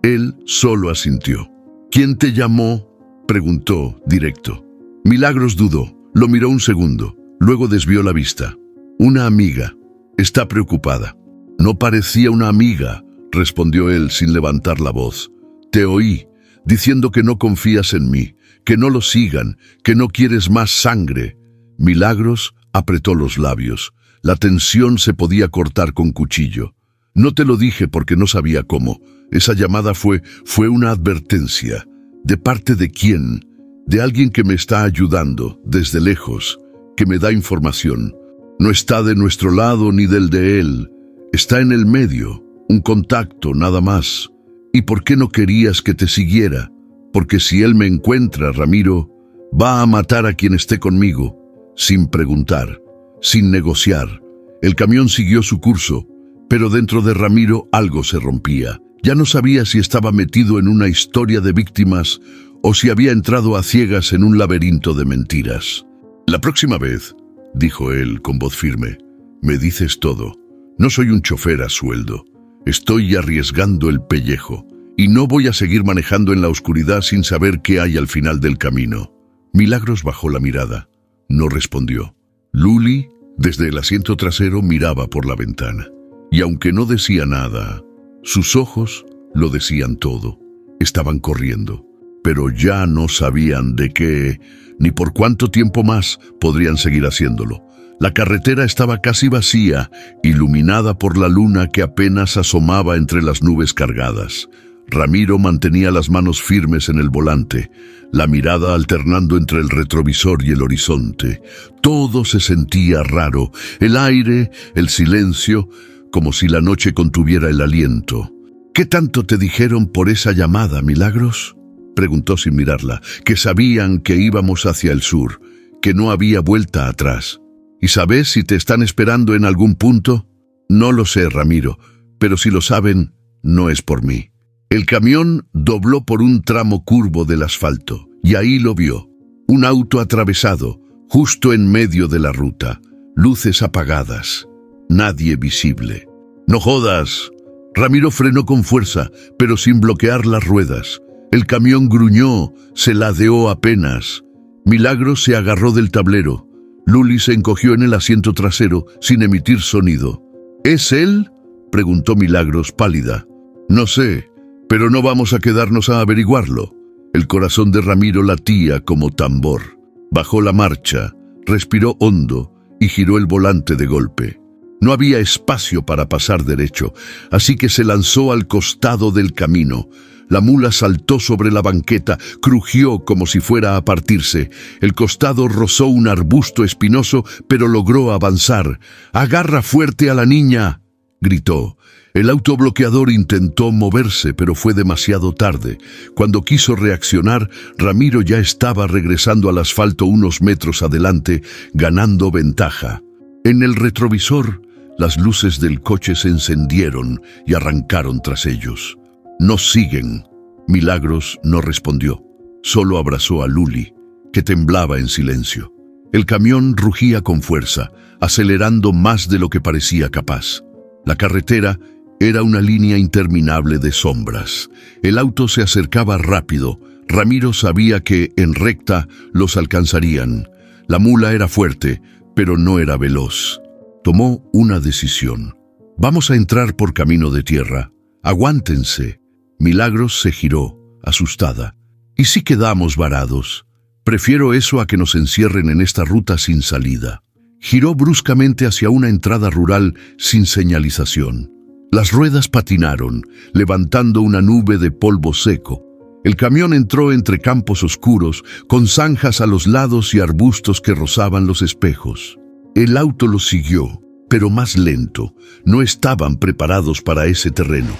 Él solo asintió. «¿Quién te llamó?», preguntó directo. Milagros dudó, lo miró un segundo, luego desvió la vista. «Una amiga. Está preocupada». «No parecía una amiga», respondió él sin levantar la voz. «Te oí, diciendo que no confías en mí, que no lo sigan, que no quieres más sangre». Milagros apretó los labios. La tensión se podía cortar con cuchillo. «No te lo dije porque no sabía cómo. Esa llamada fue una advertencia». «¿De parte de quién?». «De alguien que me está ayudando, desde lejos, que me da información. No está de nuestro lado ni del de él. Está en el medio, un contacto, nada más». «¿Y por qué no querías que te siguiera?». «Porque si él me encuentra, Ramiro, va a matar a quien esté conmigo». Sin preguntar, sin negociar, el camión siguió su curso, pero dentro de Ramiro algo se rompía. Ya no sabía si estaba metido en una historia de víctimas o si había entrado a ciegas en un laberinto de mentiras. «La próxima vez», dijo él con voz firme, «me dices todo. No soy un chofer a sueldo. Estoy arriesgando el pellejo y no voy a seguir manejando en la oscuridad sin saber qué hay al final del camino». Milagros bajó la mirada. No respondió. Luli, desde el asiento trasero, miraba por la ventana. Y aunque no decía nada, sus ojos lo decían todo. Estaban corriendo, pero ya no sabían de qué, ni por cuánto tiempo más podrían seguir haciéndolo. La carretera estaba casi vacía, iluminada por la luna que apenas asomaba entre las nubes cargadas. Ramiro mantenía las manos firmes en el volante, la mirada alternando entre el retrovisor y el horizonte. Todo se sentía raro, el aire, el silencio, como si la noche contuviera el aliento. «¿Qué tanto te dijeron por esa llamada, Milagros?», preguntó sin mirarla. «Que sabían que íbamos hacia el sur, que no había vuelta atrás. ¿Y sabes si te están esperando en algún punto?». «No lo sé, Ramiro, pero si lo saben, no es por mí». El camión dobló por un tramo curvo del asfalto, y ahí lo vio. Un auto atravesado, justo en medio de la ruta. Luces apagadas. Nadie visible. «¡No jodas!». Ramiro frenó con fuerza, pero sin bloquear las ruedas. El camión gruñó, se ladeó apenas. Milagros se agarró del tablero. Luli se encogió en el asiento trasero, sin emitir sonido. «¿Es él?», preguntó Milagros, pálida. «No sé, pero no vamos a quedarnos a averiguarlo». El corazón de Ramiro latía como tambor. Bajó la marcha, respiró hondo y giró el volante de golpe. No había espacio para pasar derecho, así que se lanzó al costado del camino. La mula saltó sobre la banqueta, crujió como si fuera a partirse. El costado rozó un arbusto espinoso, pero logró avanzar. «¡Agarra fuerte a la niña!», gritó. El autobloqueador intentó moverse, pero fue demasiado tarde. Cuando quiso reaccionar, Ramiro ya estaba regresando al asfalto unos metros adelante, ganando ventaja. En el retrovisor, las luces del coche se encendieron y arrancaron tras ellos. «Nos siguen». Milagros no respondió. Solo abrazó a Luli, que temblaba en silencio. El camión rugía con fuerza, acelerando más de lo que parecía capaz. La carretera era una línea interminable de sombras. El auto se acercaba rápido. Ramiro sabía que, en recta, los alcanzarían. La mula era fuerte, pero no era veloz. Tomó una decisión. «Vamos a entrar por camino de tierra. Aguántense». Milagros se giró, asustada. «¿Y si quedamos varados? Prefiero eso a que nos encierren en esta ruta sin salida». Giró bruscamente hacia una entrada rural sin señalización. Las ruedas patinaron, levantando una nube de polvo seco. El camión entró entre campos oscuros, con zanjas a los lados y arbustos que rozaban los espejos. El auto los siguió, pero más lento. No estaban preparados para ese terreno.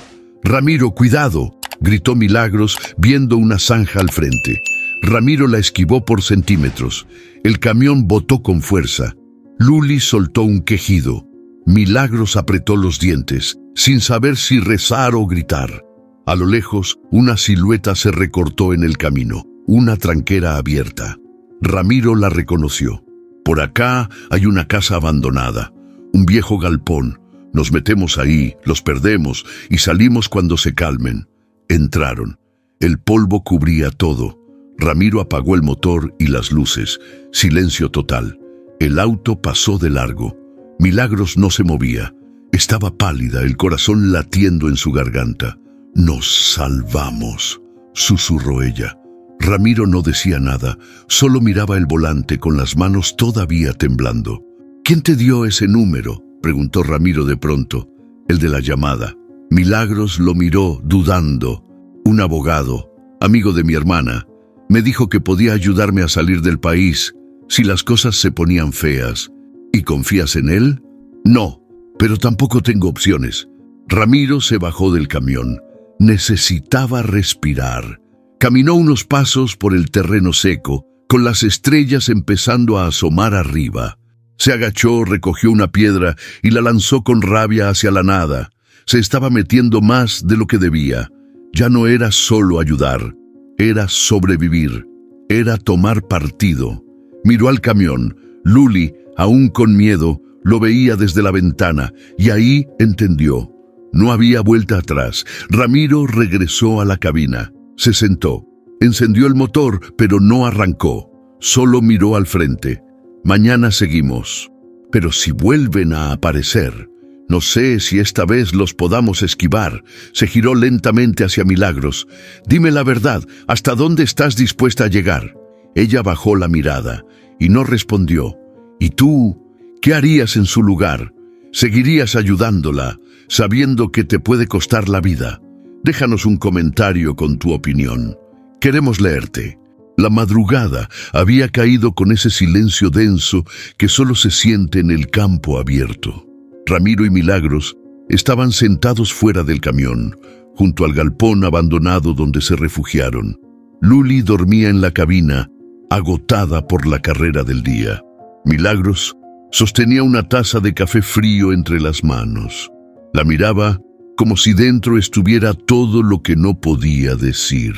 «Ramiro, cuidado», gritó Milagros, viendo una zanja al frente. Ramiro la esquivó por centímetros. El camión botó con fuerza. Luli soltó un quejido. Milagros apretó los dientes, sin saber si rezar o gritar. A lo lejos, una silueta se recortó en el camino, una tranquera abierta. Ramiro la reconoció. «Por acá hay una casa abandonada, un viejo galpón. Nos metemos ahí, los perdemos y salimos cuando se calmen». Entraron. El polvo cubría todo. Ramiro apagó el motor y las luces. Silencio total. El auto pasó de largo. Milagros no se movía. Estaba pálida, el corazón latiendo en su garganta. «Nos salvamos», susurró ella. Ramiro no decía nada, solo miraba el volante con las manos todavía temblando. «¿Quién te dio ese número?», preguntó Ramiro de pronto. «El de la llamada». Milagros lo miró, dudando. «Un abogado, amigo de mi hermana. Me dijo que podía ayudarme a salir del país si las cosas se ponían feas». «¿Y confías en él?». «No, pero tampoco tengo opciones». Ramiro se bajó del camión. Necesitaba respirar. Caminó unos pasos por el terreno seco, con las estrellas empezando a asomar arriba. Se agachó, recogió una piedra y la lanzó con rabia hacia la nada. Se estaba metiendo más de lo que debía. Ya no era solo ayudar, era sobrevivir, era tomar partido. Miró al camión. Luli, aún con miedo, lo veía desde la ventana, y ahí entendió. No había vuelta atrás. Ramiro regresó a la cabina. Se sentó. Encendió el motor, pero no arrancó. Solo miró al frente. «Mañana seguimos. Pero si vuelven a aparecer, no sé si esta vez los podamos esquivar». Se giró lentamente hacia Milagros. «Dime la verdad, ¿hasta dónde estás dispuesta a llegar?». Ella bajó la mirada y no respondió. «¿Y tú? ¿Qué harías en su lugar? ¿Seguirías ayudándola, sabiendo que te puede costar la vida? Déjanos un comentario con tu opinión. Queremos leerte». La madrugada había caído con ese silencio denso que solo se siente en el campo abierto. Ramiro y Milagros estaban sentados fuera del camión, junto al galpón abandonado donde se refugiaron. Luli dormía en la cabina, agotada por la carrera del día. Milagros sostenía una taza de café frío entre las manos. La miraba como si dentro estuviera todo lo que no podía decir.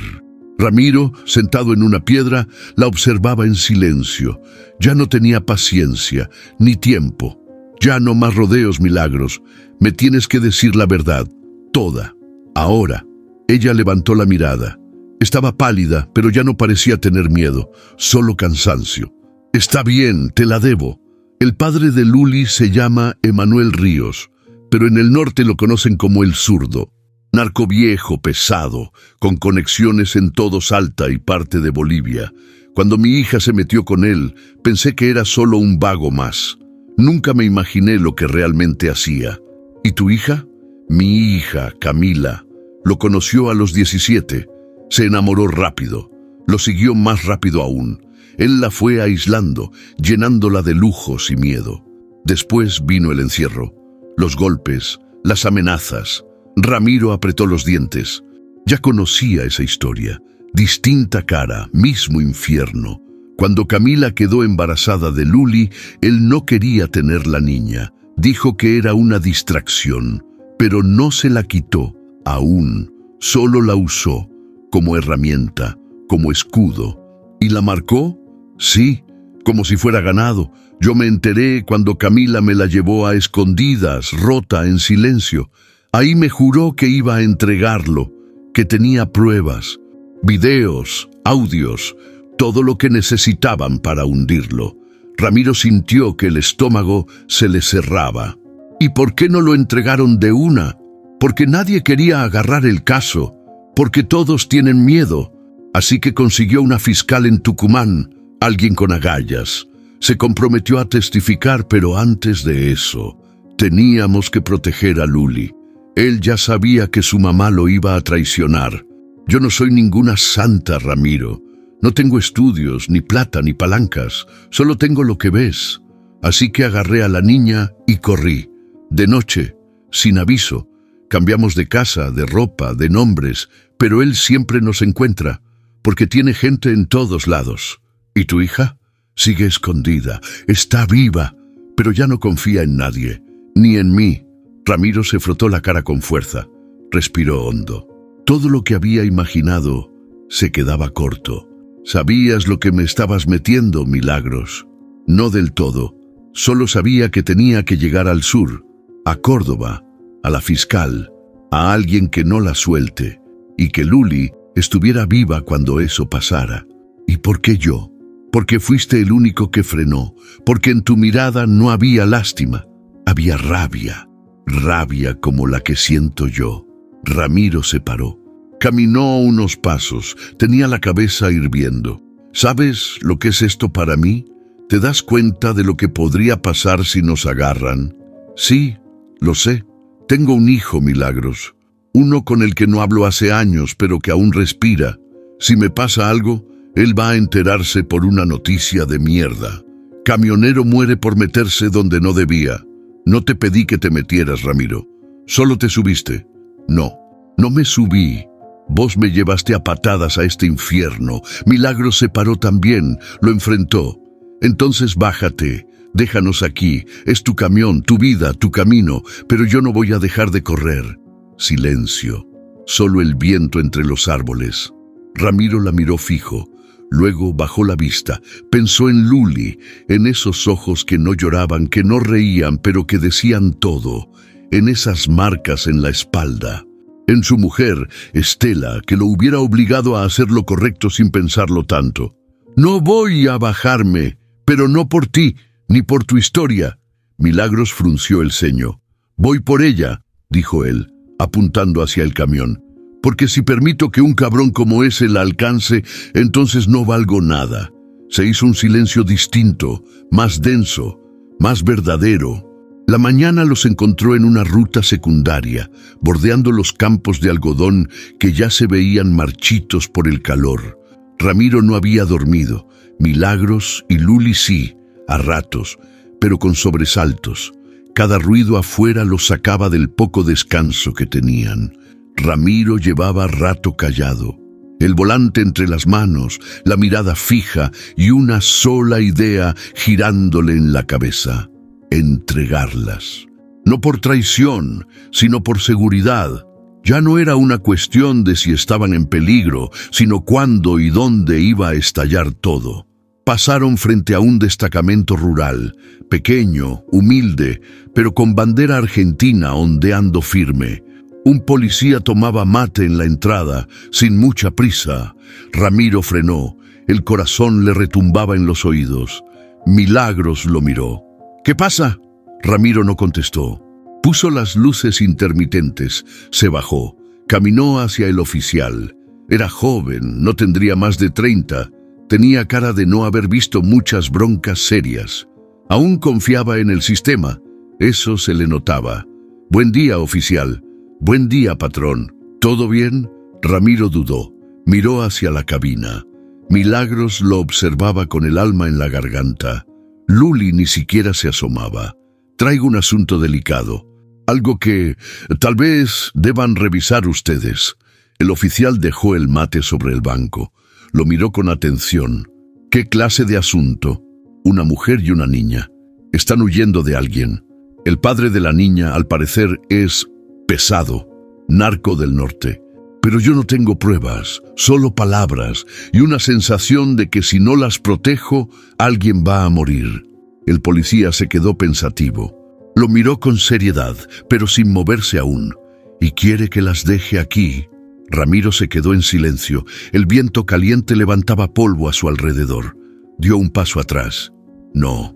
Ramiro, sentado en una piedra, la observaba en silencio. Ya no tenía paciencia, ni tiempo. «Ya no más rodeos, Milagros. Me tienes que decir la verdad, toda, ahora». Ella levantó la mirada. Estaba pálida, pero ya no parecía tener miedo, solo cansancio. «Está bien, te la debo. El padre de Luli se llama Emanuel Ríos, pero en el norte lo conocen como el Zurdo. Narco viejo, pesado, con conexiones en todo Salta y parte de Bolivia. Cuando mi hija se metió con él, pensé que era solo un vago más. Nunca me imaginé lo que realmente hacía». «¿Y tu hija?». «Mi hija, Camila, lo conoció a los 17. Se enamoró rápido. Lo siguió más rápido aún. Él la fue aislando, llenándola de lujos y miedo. Después vino el encierro, los golpes, las amenazas. Ramiro apretó los dientes. Ya conocía esa historia. Distinta cara, mismo infierno. Cuando Camila quedó embarazada de Luli, él no quería tener la niña. Dijo que era una distracción, pero no se la quitó aún. Solo la usó como herramienta, como escudo. ¿Y la marcó? Sí, como si fuera ganado. Yo me enteré cuando Camila me la llevó a escondidas, rota, en silencio. Ahí me juró que iba a entregarlo, que tenía pruebas, videos, audios, todo lo que necesitaban para hundirlo. Ramiro sintió que el estómago se le cerraba. ¿Y por qué no lo entregaron de una? Porque nadie quería agarrar el caso, porque todos tienen miedo. Así que consiguió una fiscal en Tucumán, alguien con agallas. Se comprometió a testificar, pero antes de eso, teníamos que proteger a Luli. Él ya sabía que su mamá lo iba a traicionar. Yo no soy ninguna santa, Ramiro. No tengo estudios, ni plata, ni palancas. Solo tengo lo que ves. Así que agarré a la niña y corrí. De noche, sin aviso. Cambiamos de casa, de ropa, de nombres, pero él siempre nos encuentra, porque tiene gente en todos lados. ¿Y tu hija? Sigue escondida, está viva, pero ya no confía en nadie, ni en mí. Ramiro se frotó la cara con fuerza, respiró hondo. Todo lo que había imaginado se quedaba corto. Sabías lo que me estabas metiendo, Milagros. No del todo, solo sabía que tenía que llegar al sur, a Córdoba, a la fiscal, a alguien que no la suelte, y que Luli estuviera viva cuando eso pasara. ¿Y por qué yo? Porque fuiste el único que frenó, porque en tu mirada no había lástima, había rabia, rabia como la que siento yo. Ramiro se paró, caminó unos pasos, tenía la cabeza hirviendo. ¿Sabes lo que es esto para mí? ¿Te das cuenta de lo que podría pasar si nos agarran? Sí, lo sé. Tengo un hijo, Milagros. Uno con el que no hablo hace años, pero que aún respira. Si me pasa algo, él va a enterarse por una noticia de mierda. Camionero muere por meterse donde no debía. No te pedí que te metieras, Ramiro. Solo te subiste. No, no me subí. Vos me llevaste a patadas a este infierno. Milagros se paró también, lo enfrentó. Entonces bájate. Déjanos aquí, es tu camión, tu vida, tu camino, pero yo no voy a dejar de correr. Silencio, solo el viento entre los árboles. Ramiro la miró fijo, luego bajó la vista, pensó en Luli, en esos ojos que no lloraban, que no reían, pero que decían todo, en esas marcas en la espalda, en su mujer, Estela, que lo hubiera obligado a hacer lo correcto sin pensarlo tanto. No voy a bajarme, pero no por ti, ni por tu historia. Milagros frunció el ceño. Voy por ella, dijo él, apuntando hacia el camión, porque si permito que un cabrón como ese la alcance, entonces no valgo nada. Se hizo un silencio distinto, más denso, más verdadero. La mañana los encontró en una ruta secundaria, bordeando los campos de algodón que ya se veían marchitos por el calor. Ramiro no había dormido, Milagros y Luli sí, a ratos, pero con sobresaltos. Cada ruido afuera los sacaba del poco descanso que tenían. Ramiro llevaba rato callado, el volante entre las manos, la mirada fija y una sola idea girándole en la cabeza: entregarlas. No por traición, sino por seguridad. Ya no era una cuestión de si estaban en peligro, sino cuándo y dónde iba a estallar todo. Pasaron frente a un destacamento rural, pequeño, humilde, pero con bandera argentina ondeando firme. Un policía tomaba mate en la entrada, sin mucha prisa. Ramiro frenó, el corazón le retumbaba en los oídos. Milagros lo miró. ¿Qué pasa? Ramiro no contestó. Puso las luces intermitentes, se bajó, caminó hacia el oficial. Era joven, no tendría más de 30. Tenía cara de no haber visto muchas broncas serias. Aún confiaba en el sistema, eso se le notaba. Buen día, oficial. Buen día, patrón. ¿Todo bien? Ramiro dudó. Miró hacia la cabina. Milagros lo observaba con el alma en la garganta. Luli ni siquiera se asomaba. Traigo un asunto delicado. Algo que tal vez deban revisar ustedes. El oficial dejó el mate sobre el banco. Lo miró con atención. ¿Qué clase de asunto? Una mujer y una niña. Están huyendo de alguien. El padre de la niña, al parecer, es pesado, narco del norte. Pero yo no tengo pruebas, solo palabras y una sensación de que si no las protejo, alguien va a morir. El policía se quedó pensativo. Lo miró con seriedad, pero sin moverse aún. ¿Y quiere que las deje aquí? Ramiro se quedó en silencio. El viento caliente levantaba polvo a su alrededor. Dio un paso atrás. No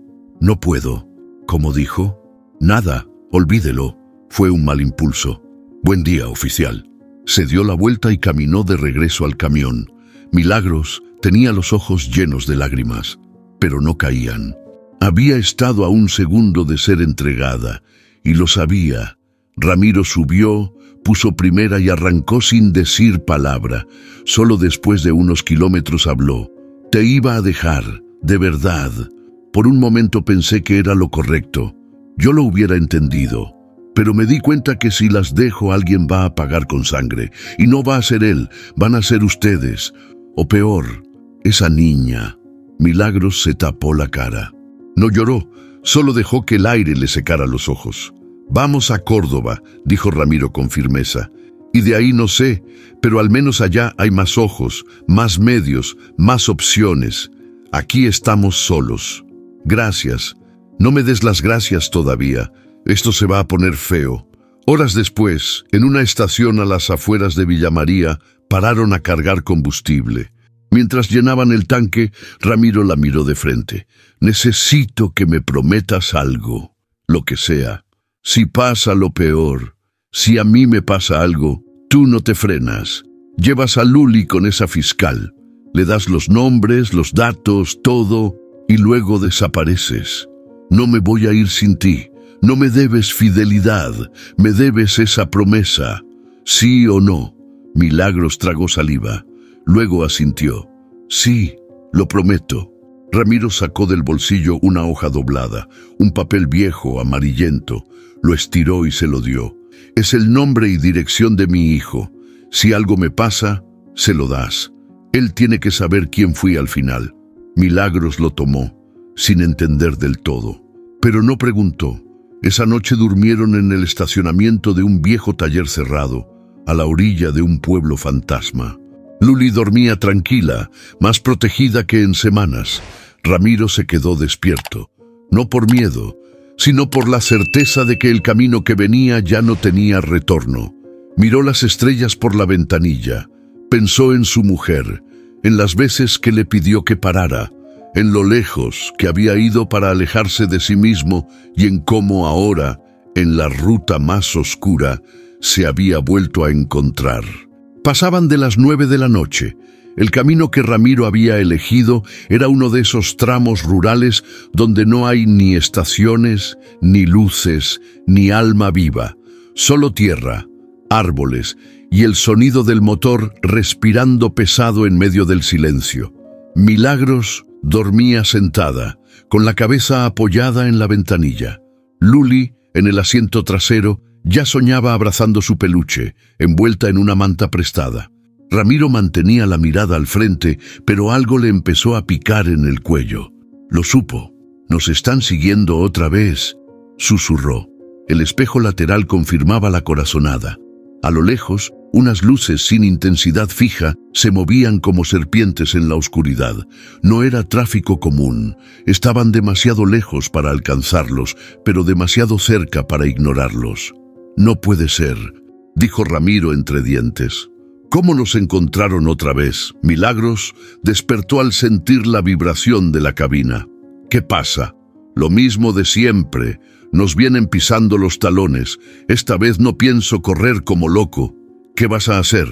puedo. ¿Cómo dijo? Nada, olvídelo. Fue un mal impulso. Buen día, oficial. Se dio la vuelta y caminó de regreso al camión. Milagros tenía los ojos llenos de lágrimas, pero no caían. Había estado a un segundo de ser entregada, y lo sabía. Ramiro subió, puso primera y arrancó sin decir palabra. Solo después de unos kilómetros habló. Te iba a dejar, de verdad. Por un momento pensé que era lo correcto. Yo lo hubiera entendido. Pero me di cuenta que si las dejo alguien va a pagar con sangre. Y no va a ser él, van a ser ustedes. O peor, esa niña. Milagros se tapó la cara. No lloró, solo dejó que el aire le secara los ojos. Vamos a Córdoba, dijo Ramiro con firmeza. Y de ahí no sé, pero al menos allá hay más ojos, más medios, más opciones. Aquí estamos solos. Gracias. No me des las gracias todavía. Esto se va a poner feo. Horas después, en una estación a las afueras de Villa María, pararon a cargar combustible. Mientras llenaban el tanque, Ramiro la miró de frente. Necesito que me prometas algo, lo que sea. Si pasa lo peor, si a mí me pasa algo, tú no te frenas. Llevas a Luli con esa fiscal. Le das los nombres, los datos, todo, y luego desapareces. No me voy a ir sin ti. No me debes fidelidad, me debes esa promesa. ¿Sí o no? Milagros tragó saliva. Luego asintió. Sí, lo prometo. Ramiro sacó del bolsillo una hoja doblada, un papel viejo, amarillento. Lo estiró y se lo dio. Es el nombre y dirección de mi hijo. Si algo me pasa, se lo das. Él tiene que saber quién fui al final. Milagros lo tomó, sin entender del todo. Pero no preguntó. Esa noche durmieron en el estacionamiento de un viejo taller cerrado, a la orilla de un pueblo fantasma. Luli dormía tranquila, más protegida que en semanas. Ramiro se quedó despierto, no por miedo, sino por la certeza de que el camino que venía ya no tenía retorno. Miró las estrellas por la ventanilla, pensó en su mujer, en las veces que le pidió que parara, en lo lejos que había ido para alejarse de sí mismo y en cómo ahora, en la ruta más oscura, se había vuelto a encontrar. Pasaban de las 9 de la noche. El camino que Ramiro había elegido era uno de esos tramos rurales donde no hay ni estaciones, ni luces, ni alma viva, solo tierra, árboles y el sonido del motor respirando pesado en medio del silencio. Milagros dormía sentada, con la cabeza apoyada en la ventanilla. Luli, en el asiento trasero, ya soñaba abrazando su peluche, envuelta en una manta prestada. Ramiro mantenía la mirada al frente, pero algo le empezó a picar en el cuello. Lo supo. «Nos están siguiendo otra vez», susurró. El espejo lateral confirmaba la corazonada. A lo lejos, unas luces sin intensidad fija se movían como serpientes en la oscuridad. No era tráfico común. Estaban demasiado lejos para alcanzarlos, pero demasiado cerca para ignorarlos. «No puede ser», dijo Ramiro entre dientes. «¿Cómo nos encontraron otra vez?» Milagros despertó al sentir la vibración de la cabina. «¿Qué pasa?» «Lo mismo de siempre. Nos vienen pisando los talones. Esta vez no pienso correr como loco». «¿Qué vas a hacer?»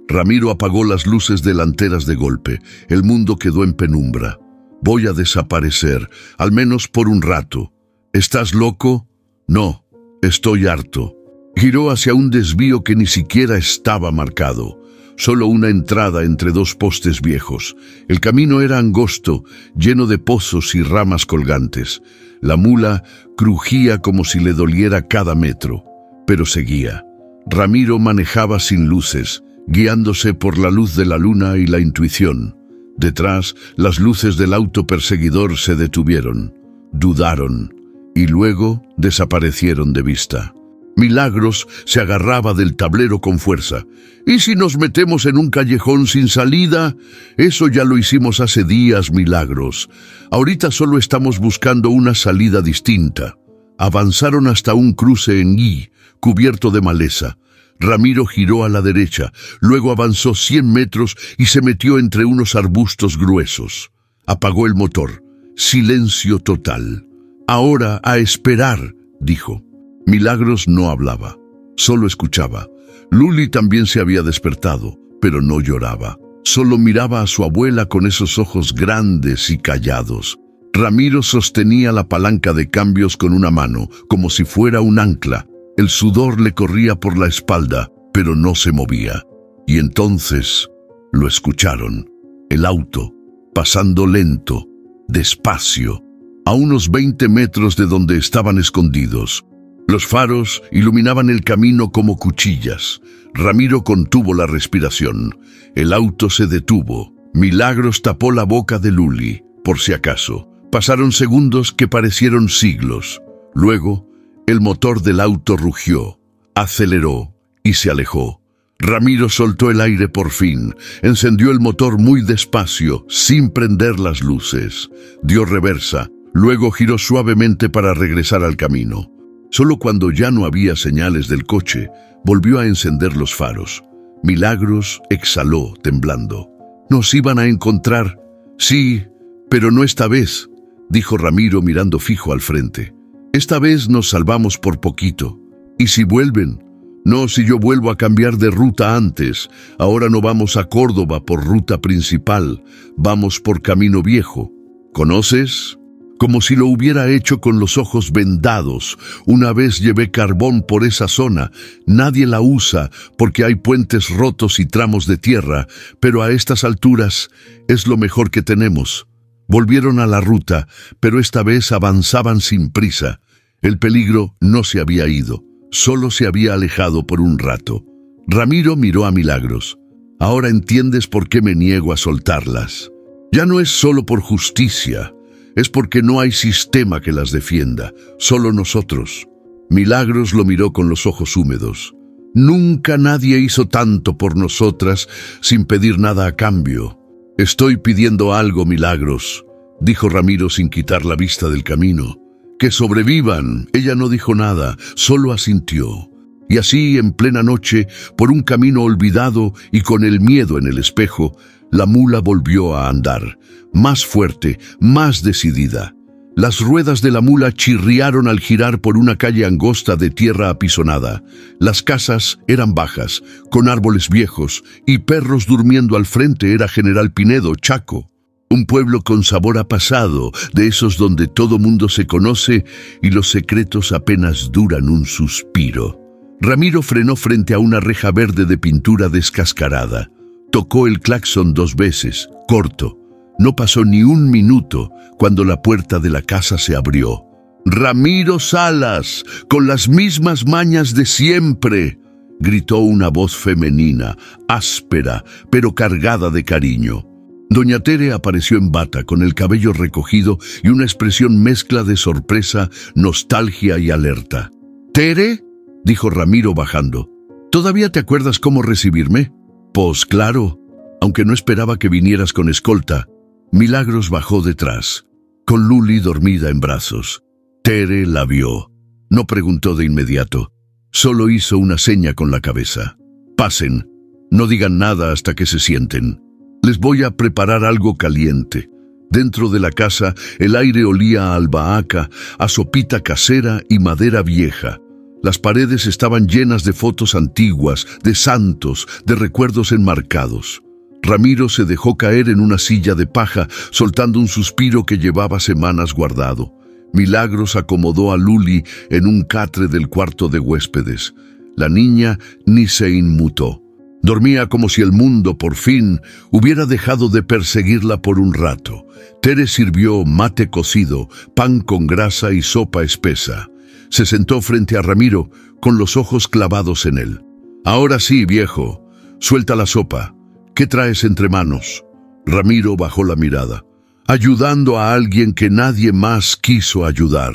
Ramiro apagó las luces delanteras de golpe. El mundo quedó en penumbra. «Voy a desaparecer, al menos por un rato». «¿Estás loco?» «No, estoy harto». Giró hacia un desvío que ni siquiera estaba marcado. Solo una entrada entre dos postes viejos. El camino era angosto, lleno de pozos y ramas colgantes. La mula crujía como si le doliera cada metro. pero seguía. Ramiro manejaba sin luces, guiándose por la luz de la luna y la intuición. Detrás, las luces del auto perseguidor se detuvieron, dudaron y luego desaparecieron de vista. Milagros se agarraba del tablero con fuerza. ¿Y si nos metemos en un callejón sin salida? Eso ya lo hicimos hace días, Milagros. Ahorita solo estamos buscando una salida distinta. Avanzaron hasta un cruce en Y, cubierto de maleza. Ramiro giró a la derecha, luego avanzó 100 metros y se metió entre unos arbustos gruesos. Apagó el motor. Silencio total. «Ahora a esperar», dijo. Milagros no hablaba, solo escuchaba. Luli también se había despertado, pero no lloraba. Solo miraba a su abuela con esos ojos grandes y callados. Ramiro sostenía la palanca de cambios con una mano, como si fuera un ancla. El sudor le corría por la espalda, pero no se movía. Y entonces lo escucharon. El auto, pasando lento, despacio, a unos 20 metros de donde estaban escondidos. Los faros iluminaban el camino como cuchillas. Ramiro contuvo la respiración. El auto se detuvo. Milagros tapó la boca de Luli, por si acaso. Pasaron segundos que parecieron siglos. Luego, el motor del auto rugió, aceleró y se alejó. Ramiro soltó el aire por fin. Encendió el motor muy despacio, sin prender las luces. Dio reversa. Luego giró suavemente para regresar al camino. Solo cuando ya no había señales del coche, volvió a encender los faros. Milagros exhaló, temblando. «¿Nos iban a encontrar?» «Sí, pero no esta vez», dijo Ramiro mirando fijo al frente. «Esta vez nos salvamos por poquito. ¿Y si vuelven?» «No, si yo vuelvo a cambiar de ruta antes. Ahora no vamos a Córdoba por ruta principal. Vamos por Camino Viejo. ¿Conoces?» Como si lo hubiera hecho con los ojos vendados. «Una vez llevé carbón por esa zona. Nadie la usa porque hay puentes rotos y tramos de tierra, pero a estas alturas es lo mejor que tenemos». Volvieron a la ruta, pero esta vez avanzaban sin prisa. El peligro no se había ido, solo se había alejado por un rato. Ramiro miró a Milagros. «Ahora entiendes por qué me niego a soltarlas. Ya no es solo por justicia. Es porque no hay sistema que las defienda, solo nosotros». Milagros lo miró con los ojos húmedos. «Nunca nadie hizo tanto por nosotras sin pedir nada a cambio». «Estoy pidiendo algo, Milagros», dijo Ramiro sin quitar la vista del camino. «Que sobrevivan». Ella no dijo nada, solo asintió. Y así, en plena noche, por un camino olvidado y con el miedo en el espejo, la mula volvió a andar, más fuerte, más decidida. Las ruedas de la mula chirriaron al girar por una calle angosta de tierra apisonada. Las casas eran bajas, con árboles viejos, y perros durmiendo al frente era General Pinedo, Chaco. Un pueblo con sabor a pasado, de esos donde todo mundo se conoce y los secretos apenas duran un suspiro. Ramiro frenó frente a una reja verde de pintura descascarada. Tocó el claxon 2 veces, corto. No pasó ni un minuto cuando la puerta de la casa se abrió. «Ramiro Salas, con las mismas mañas de siempre», gritó una voz femenina, áspera, pero cargada de cariño. Doña Tere apareció en bata, con el cabello recogido y una expresión mezcla de sorpresa, nostalgia y alerta. «¿Tere?», dijo Ramiro bajando. «¿Todavía te acuerdas cómo recibirme?» «Pues claro, aunque no esperaba que vinieras con escolta». Milagros bajó detrás, con Luli dormida en brazos. Tere la vio. No preguntó de inmediato, solo hizo una seña con la cabeza. «Pasen, no digan nada hasta que se sienten. Les voy a preparar algo caliente». Dentro de la casa el aire olía a albahaca, a sopita casera y madera vieja. Las paredes estaban llenas de fotos antiguas, de santos, de recuerdos enmarcados. Ramiro se dejó caer en una silla de paja, soltando un suspiro que llevaba semanas guardado. Milagros acomodó a Luli en un catre del cuarto de huéspedes. La niña ni se inmutó. Dormía como si el mundo, por fin, hubiera dejado de perseguirla por un rato. Tere sirvió mate cocido, pan con grasa y sopa espesa. Se sentó frente a Ramiro, con los ojos clavados en él. «Ahora sí, viejo, suelta la sopa. ¿Qué traes entre manos?» Ramiro bajó la mirada. «Ayudando a alguien que nadie más quiso ayudar.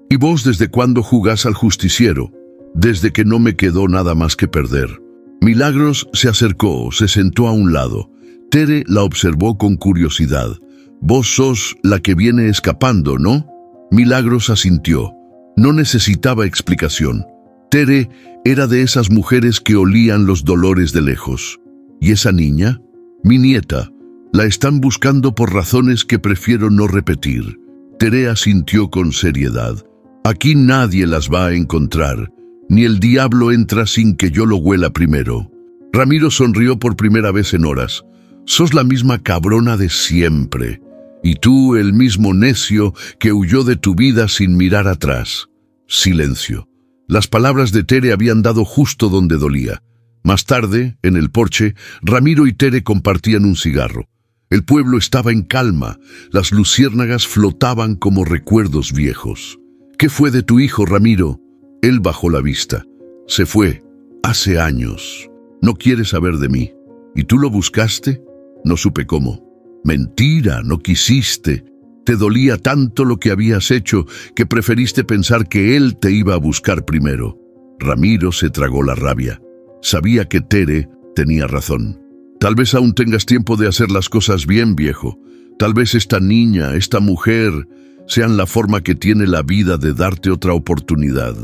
¿Y vos desde cuándo jugás al justiciero?» «Desde que no me quedó nada más que perder». Milagros se acercó, se sentó a un lado. Tere la observó con curiosidad. «Vos sos la que viene escapando, ¿no?» Milagros asintió. No necesitaba explicación. Tere era de esas mujeres que olían los dolores de lejos. ¿Y esa niña? Mi nieta. La están buscando por razones que prefiero no repetir. Tere asintió con seriedad. Aquí nadie las va a encontrar. Ni el diablo entra sin que yo lo huela primero. Ramiro sonrió por primera vez en horas. Sos la misma cabrona de siempre. Y tú el mismo necio que huyó de tu vida sin mirar atrás. Silencio. Las palabras de Tere habían dado justo donde dolía. Más tarde, en el porche, Ramiro y Tere compartían un cigarro. El pueblo estaba en calma. Las luciérnagas flotaban como recuerdos viejos. ¿Qué fue de tu hijo, Ramiro? Él bajó la vista. Se fue. Hace años. No quiere saber de mí. ¿Y tú lo buscaste? No supe cómo. Mentira, no quisiste. Te dolía tanto lo que habías hecho que preferiste pensar que él te iba a buscar primero. Ramiro se tragó la rabia. Sabía que Tere tenía razón. Tal vez aún tengas tiempo de hacer las cosas bien, viejo. Tal vez esta niña, esta mujer, sean la forma que tiene la vida de darte otra oportunidad.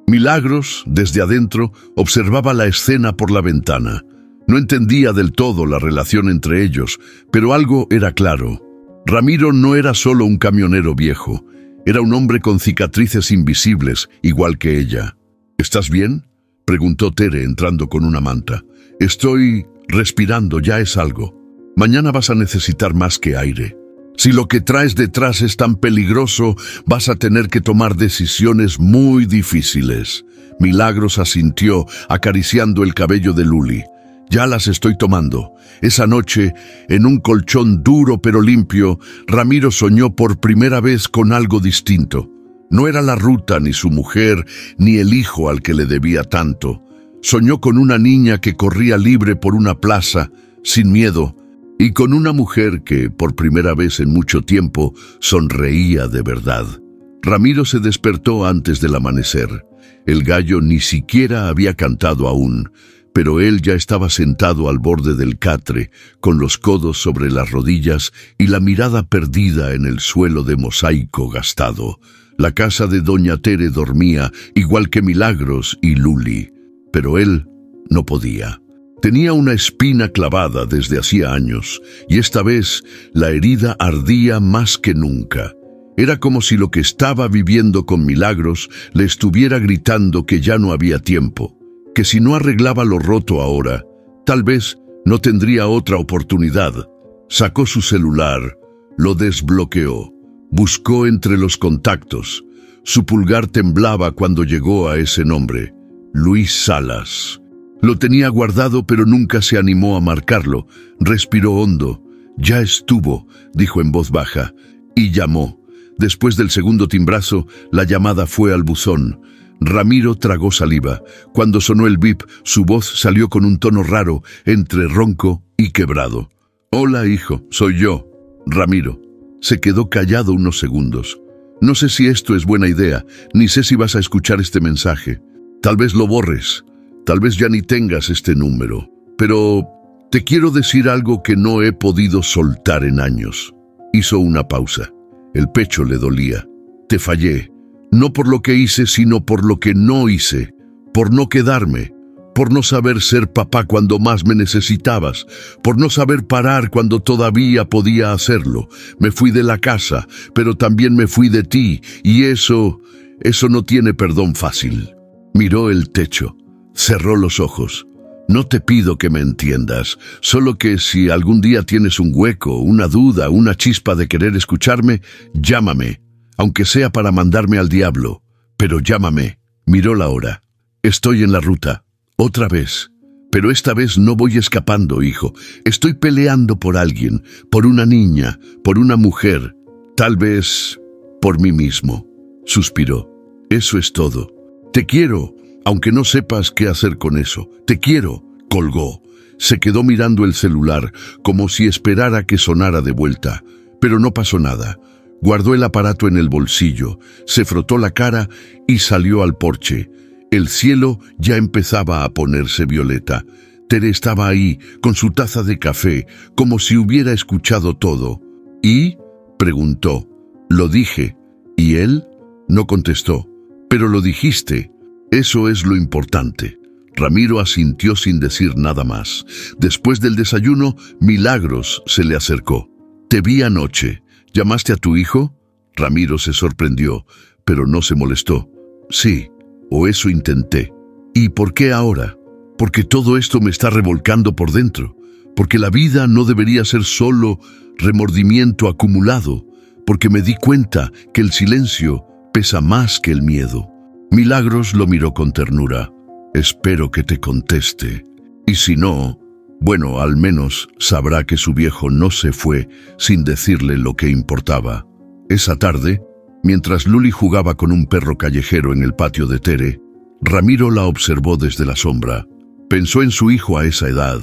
Milagros, desde adentro, observaba la escena por la ventana. No entendía del todo la relación entre ellos, pero algo era claro. Ramiro no era solo un camionero viejo, era un hombre con cicatrices invisibles, igual que ella. ¿Estás bien?, preguntó Tere entrando con una manta. Estoy respirando, ya es algo. Mañana vas a necesitar más que aire. Si lo que traes detrás es tan peligroso, vas a tener que tomar decisiones muy difíciles. Milagros asintió, acariciando el cabello de Luli. Ya las estoy tomando. Esa noche, en un colchón duro pero limpio, Ramiro soñó por primera vez con algo distinto. No era la ruta, ni su mujer, ni el hijo al que le debía tanto. Soñó con una niña que corría libre por una plaza, sin miedo, y con una mujer que, por primera vez en mucho tiempo, sonreía de verdad. Ramiro se despertó antes del amanecer. El gallo ni siquiera había cantado aún, pero él ya estaba sentado al borde del catre, con los codos sobre las rodillas y la mirada perdida en el suelo de mosaico gastado. La casa de doña Tere dormía, igual que Milagros y Luli, pero él no podía. Tenía una espina clavada desde hacía años, y esta vez la herida ardía más que nunca. Era como si lo que estaba viviendo con Milagros le estuviera gritando que ya no había tiempo, que si no arreglaba lo roto ahora, tal vez no tendría otra oportunidad. Sacó su celular, lo desbloqueó, buscó entre los contactos. Su pulgar temblaba cuando llegó a ese nombre, Luis Salas. Lo tenía guardado, pero nunca se animó a marcarlo. Respiró hondo. «Ya estuvo», dijo en voz baja, y llamó. Después del segundo timbrazo, la llamada fue al buzón. Ramiro tragó saliva. Cuando sonó el bip, su voz salió con un tono raro, entre ronco y quebrado. «Hola, hijo, soy yo, Ramiro». Se quedó callado unos segundos. «No sé si esto es buena idea, ni sé si vas a escuchar este mensaje. Tal vez lo borres, tal vez ya ni tengas este número. Pero te quiero decir algo que no he podido soltar en años». Hizo una pausa. El pecho le dolía. «Te fallé. No por lo que hice, sino por lo que no hice, por no quedarme, por no saber ser papá cuando más me necesitabas, por no saber parar cuando todavía podía hacerlo. Me fui de la casa, pero también me fui de ti, y eso no tiene perdón fácil». Miró el techo, cerró los ojos. «No te pido que me entiendas, solo que si algún día tienes un hueco, una duda, una chispa de querer escucharme, llámame. Aunque sea para mandarme al diablo, pero llámame». Miró la hora. «Estoy en la ruta, otra vez. Pero esta vez no voy escapando, hijo. Estoy peleando por alguien, por una niña, por una mujer, tal vez por mí mismo». Suspiró. Eso es todo. Te quiero, aunque no sepas qué hacer con eso. Te quiero, colgó. Se quedó mirando el celular, como si esperara que sonara de vuelta. Pero no pasó nada. Guardó el aparato en el bolsillo, se frotó la cara y salió al porche. El cielo ya empezaba a ponerse violeta. Tere estaba ahí, con su taza de café, como si hubiera escuchado todo. ¿Y? Preguntó. Lo dije. ¿Y él? No contestó. Pero lo dijiste. Eso es lo importante. Ramiro asintió sin decir nada más. Después del desayuno, Milagros se le acercó. Te vi anoche. ¿Llamaste a tu hijo? Ramiro se sorprendió, pero no se molestó. Sí, o eso intenté. ¿Y por qué ahora? Porque todo esto me está revolcando por dentro. Porque la vida no debería ser solo remordimiento acumulado. Porque me di cuenta que el silencio pesa más que el miedo. Milagros lo miró con ternura. Espero que te conteste. Y si no, bueno, al menos sabrá que su viejo no se fue sin decirle lo que importaba. Esa tarde, mientras Luli jugaba con un perro callejero en el patio de Tere, Ramiro la observó desde la sombra. Pensó en su hijo a esa edad,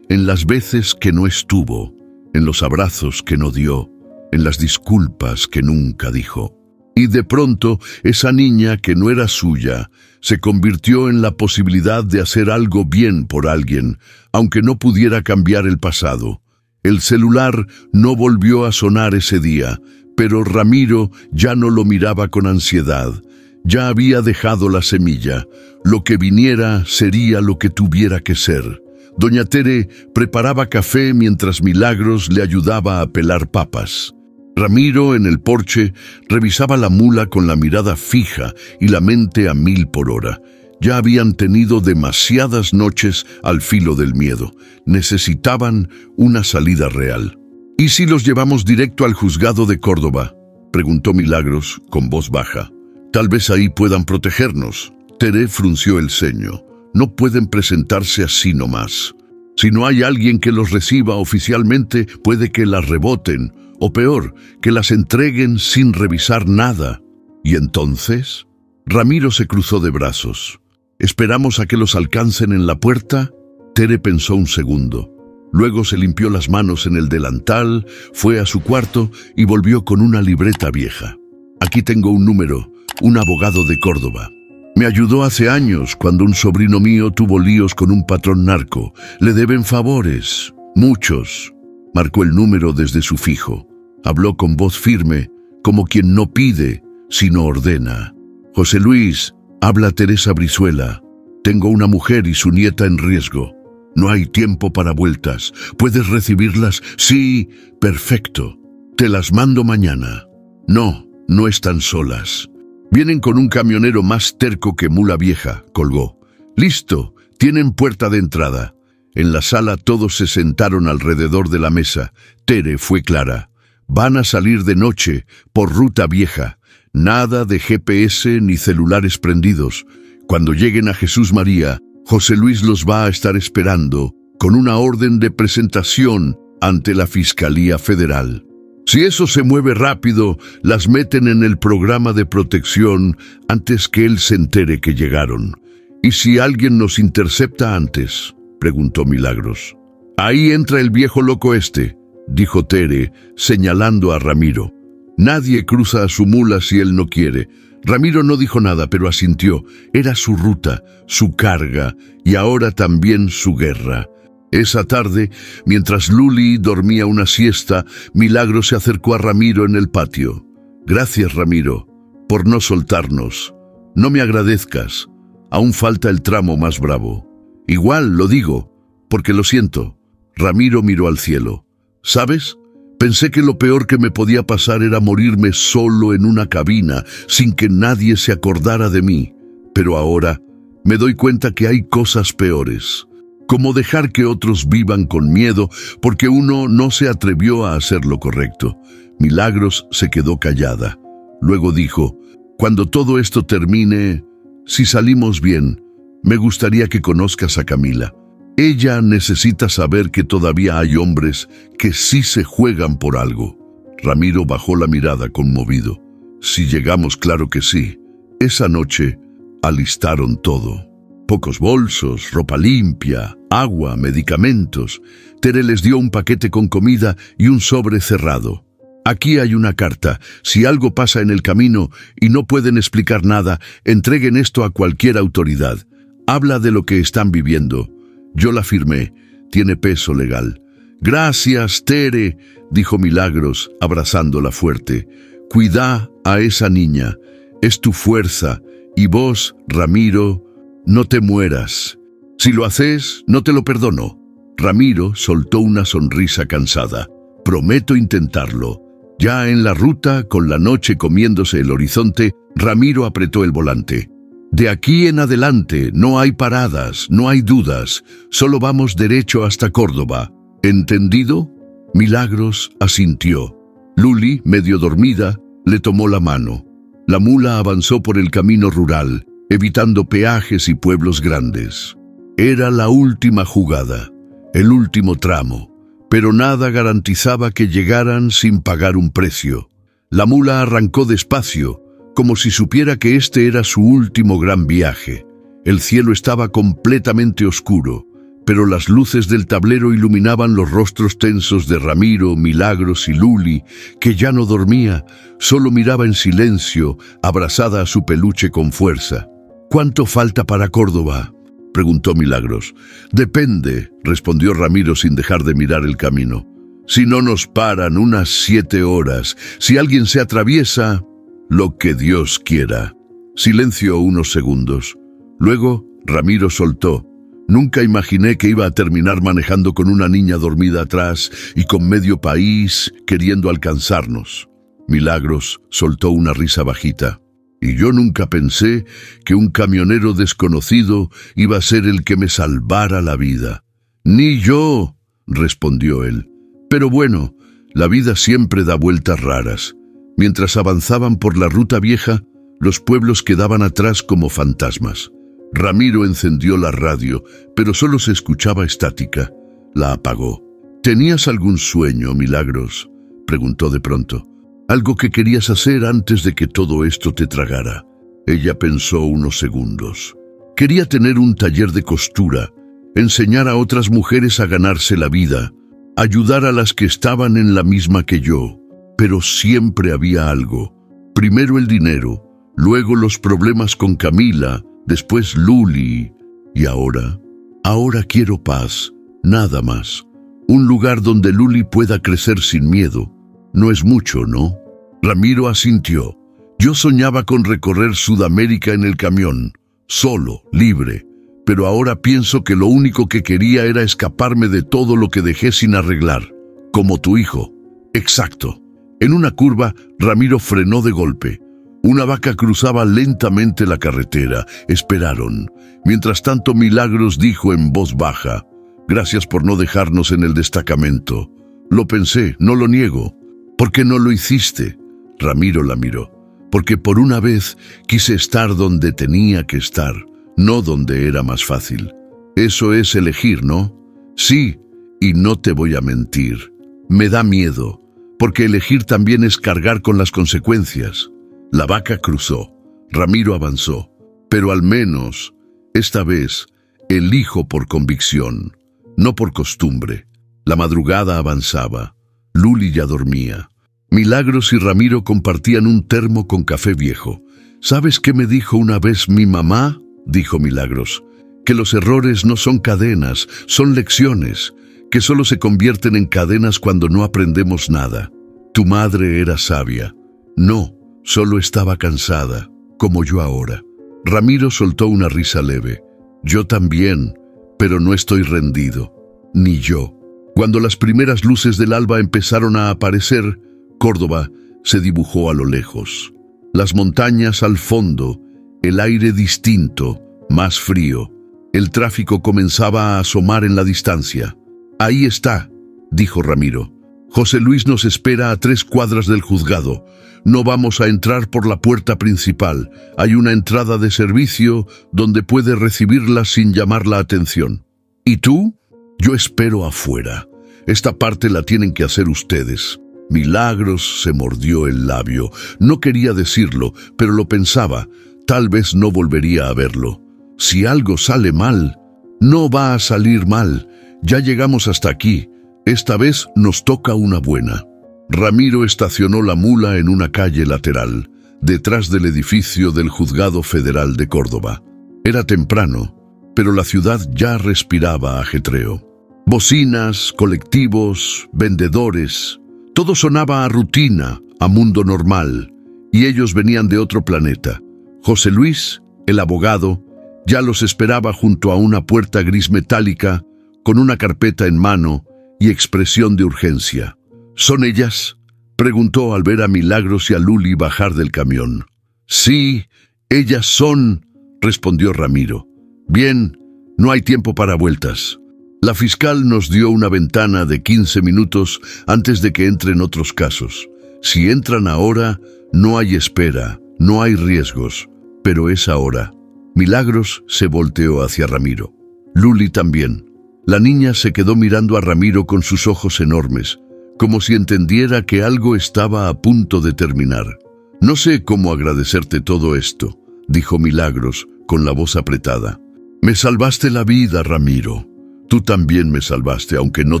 en las veces que no estuvo, en los abrazos que no dio, en las disculpas que nunca dijo. Y de pronto, esa niña que no era suya, se convirtió en la posibilidad de hacer algo bien por alguien, aunque no pudiera cambiar el pasado. El celular no volvió a sonar ese día, pero Ramiro ya no lo miraba con ansiedad. Ya había dejado la semilla. Lo que viniera sería lo que tuviera que ser. Doña Tere preparaba café mientras Milagros le ayudaba a pelar papas. Ramiro, en el porche, revisaba la mula con la mirada fija y la mente a 1000 por hora. Ya habían tenido demasiadas noches al filo del miedo. Necesitaban una salida real. ¿Y si los llevamos directo al juzgado de Córdoba?, preguntó Milagros con voz baja. Tal vez ahí puedan protegernos. Tere frunció el ceño. No pueden presentarse así nomás. Si no hay alguien que los reciba oficialmente, puede que las reboten. O peor, que las entreguen sin revisar nada. ¿Y entonces? Ramiro se cruzó de brazos. ¿Esperamos a que los alcancen en la puerta? Tere pensó un segundo. Luego se limpió las manos en el delantal, fue a su cuarto y volvió con una libreta vieja. Aquí tengo un número, un abogado de Córdoba. Me ayudó hace años cuando un sobrino mío tuvo líos con un patrón narco. Le deben favores, muchos. Marcó el número desde su fijo. Habló con voz firme, como quien no pide, sino ordena. José Luis, habla Teresa Brizuela. Tengo una mujer y su nieta en riesgo. No hay tiempo para vueltas. ¿Puedes recibirlas? Sí, perfecto. Te las mando mañana. No, no están solas. Vienen con un camionero más terco que mula vieja, colgó. Listo, tienen puerta de entrada. En la sala todos se sentaron alrededor de la mesa. Tere fue clara. Van a salir de noche, por ruta vieja. Nada de GPS ni celulares prendidos. Cuando lleguen a Jesús María, José Luis los va a estar esperando con una orden de presentación ante la Fiscalía Federal. Si eso se mueve rápido, las meten en el programa de protección antes que él se entere que llegaron. ¿Y si alguien nos intercepta antes?, preguntó Milagros. Ahí entra el viejo loco este, dijo Tere, señalando a Ramiro. Nadie cruza a su mula si él no quiere. Ramiro no dijo nada, pero asintió. Era su ruta, su carga y ahora también su guerra. Esa tarde, mientras Luli dormía una siesta, Milagro se acercó a Ramiro en el patio. Gracias, Ramiro, por no soltarnos. No me agradezcas. Aún falta el tramo más bravo. Igual lo digo, porque lo siento. Ramiro miró al cielo. ¿Sabes? Pensé que lo peor que me podía pasar era morirme solo en una cabina, sin que nadie se acordara de mí. Pero ahora me doy cuenta que hay cosas peores, como dejar que otros vivan con miedo porque uno no se atrevió a hacer lo correcto. Milagros se quedó callada. Luego dijo, cuando todo esto termine, si salimos bien, me gustaría que conozcas a Camila. Ella necesita saber que todavía hay hombres que sí se juegan por algo. Ramiro bajó la mirada conmovido. Si llegamos, claro que sí. Esa noche alistaron todo. Pocos bolsos, ropa limpia, agua, medicamentos. Tere les dio un paquete con comida y un sobre cerrado. Aquí hay una carta. Si algo pasa en el camino y no pueden explicar nada, entreguen esto a cualquier autoridad. Habla de lo que están viviendo. Yo la firmé. Tiene peso legal. Gracias, Tere, dijo Milagros, abrazándola fuerte. Cuida a esa niña. Es tu fuerza. Y vos, Ramiro, no te mueras. Si lo haces, no te lo perdono. Ramiro soltó una sonrisa cansada. Prometo intentarlo. Ya en la ruta, con la noche comiéndose el horizonte, Ramiro apretó el volante. De aquí en adelante no hay paradas, no hay dudas. Solo vamos derecho hasta Córdoba. ¿Entendido? Milagros asintió. Luli, medio dormida, le tomó la mano. La mula avanzó por el camino rural, evitando peajes y pueblos grandes. Era la última jugada, el último tramo, pero nada garantizaba que llegaran sin pagar un precio. La mula arrancó despacio, como si supiera que este era su último gran viaje. El cielo estaba completamente oscuro, pero las luces del tablero iluminaban los rostros tensos de Ramiro, Milagros y Luli, que ya no dormía, solo miraba en silencio, abrazada a su peluche con fuerza. ¿Cuánto falta para Córdoba?, preguntó Milagros. Depende, respondió Ramiro sin dejar de mirar el camino. Si no nos paran, unas 7 horas. Si alguien se atraviesa, lo que Dios quiera. Silencio unos segundos. Luego, Ramiro soltó. Nunca imaginé que iba a terminar manejando con una niña dormida atrás y con medio país queriendo alcanzarnos. Milagros soltó una risa bajita. Y yo nunca pensé que un camionero desconocido iba a ser el que me salvara la vida. Ni yo, respondió él. Pero bueno, la vida siempre da vueltas raras. Mientras avanzaban por la ruta vieja, los pueblos quedaban atrás como fantasmas. Ramiro encendió la radio, pero solo se escuchaba estática. La apagó. ¿Tenías algún sueño, Milagros?, preguntó de pronto. Algo que querías hacer antes de que todo esto te tragara. Ella pensó unos segundos. Quería tener un taller de costura, enseñar a otras mujeres a ganarse la vida, ayudar a las que estaban en la misma que yo. Pero siempre había algo. Primero el dinero, luego los problemas con Camila, después Luli. Y ahora quiero paz, nada más. Un lugar donde Luli pueda crecer sin miedo. No es mucho, ¿no? Ramiro asintió. Yo soñaba con recorrer Sudamérica en el camión, solo, libre. Pero ahora pienso que lo único que quería era escaparme de todo lo que dejé sin arreglar. Como tu hijo. Exacto. En una curva, Ramiro frenó de golpe. Una vaca cruzaba lentamente la carretera. Esperaron. Mientras tanto, Milagros dijo en voz baja: «Gracias por no dejarnos en el destacamento. Lo pensé, no lo niego». «¿Por qué no lo hiciste?». Ramiro la miró. «Porque por una vez quise estar donde tenía que estar, no donde era más fácil. Eso es elegir, ¿no?». «Sí, y no te voy a mentir. Me da miedo, porque elegir también es cargar con las consecuencias». La vaca cruzó. Ramiro avanzó. «Pero al menos, esta vez, elijo por convicción, no por costumbre». La madrugada avanzaba. Luli ya dormía. Milagros y Ramiro compartían un termo con café viejo. «¿Sabes qué me dijo una vez mi mamá?», dijo Milagros. «Que los errores no son cadenas, son lecciones, que solo se convierten en cadenas cuando no aprendemos nada. Tu madre era sabia». «No, solo estaba cansada, como yo ahora». Ramiro soltó una risa leve. «Yo también, pero no estoy rendido. Ni yo». Cuando las primeras luces del alba empezaron a aparecer, Córdoba se dibujó a lo lejos. Las montañas al fondo, el aire distinto, más frío. El tráfico comenzaba a asomar en la distancia. «Ahí está», dijo Ramiro. «José Luis nos espera a 3 cuadras del juzgado. No vamos a entrar por la puerta principal. Hay una entrada de servicio donde puede recibirla sin llamar la atención». «¿Y tú?». «Yo espero afuera. Esta parte la tienen que hacer ustedes». Milagros se mordió el labio. No quería decirlo, pero lo pensaba. tal vez no volvería a verlo. Si algo sale mal, no va a salir mal. Ya llegamos hasta aquí. Esta vez nos toca una buena. Ramiro estacionó la mula en una calle lateral, detrás del edificio del Juzgado Federal de Córdoba. Era temprano, pero la ciudad ya respiraba ajetreo. Bocinas, colectivos, vendedores, todo sonaba a rutina, a mundo normal, y ellos venían de otro planeta. José Luis, el abogado, ya los esperaba junto a una puerta gris metálica, con una carpeta en mano y expresión de urgencia. ¿Son ellas?, preguntó al ver a Milagros y a Luli bajar del camión. Sí, ellas son, respondió Ramiro. Bien, no hay tiempo para vueltas. La fiscal nos dio una ventana de 15 minutos antes de que entren otros casos. Si entran ahora, no hay espera, no hay riesgos, pero es ahora. Milagros se volteó hacia Ramiro. Luli también. La niña se quedó mirando a Ramiro con sus ojos enormes, como si entendiera que algo estaba a punto de terminar. No sé cómo agradecerte todo esto, dijo Milagros con la voz apretada. Me salvaste la vida, Ramiro. Tú también me salvaste, aunque no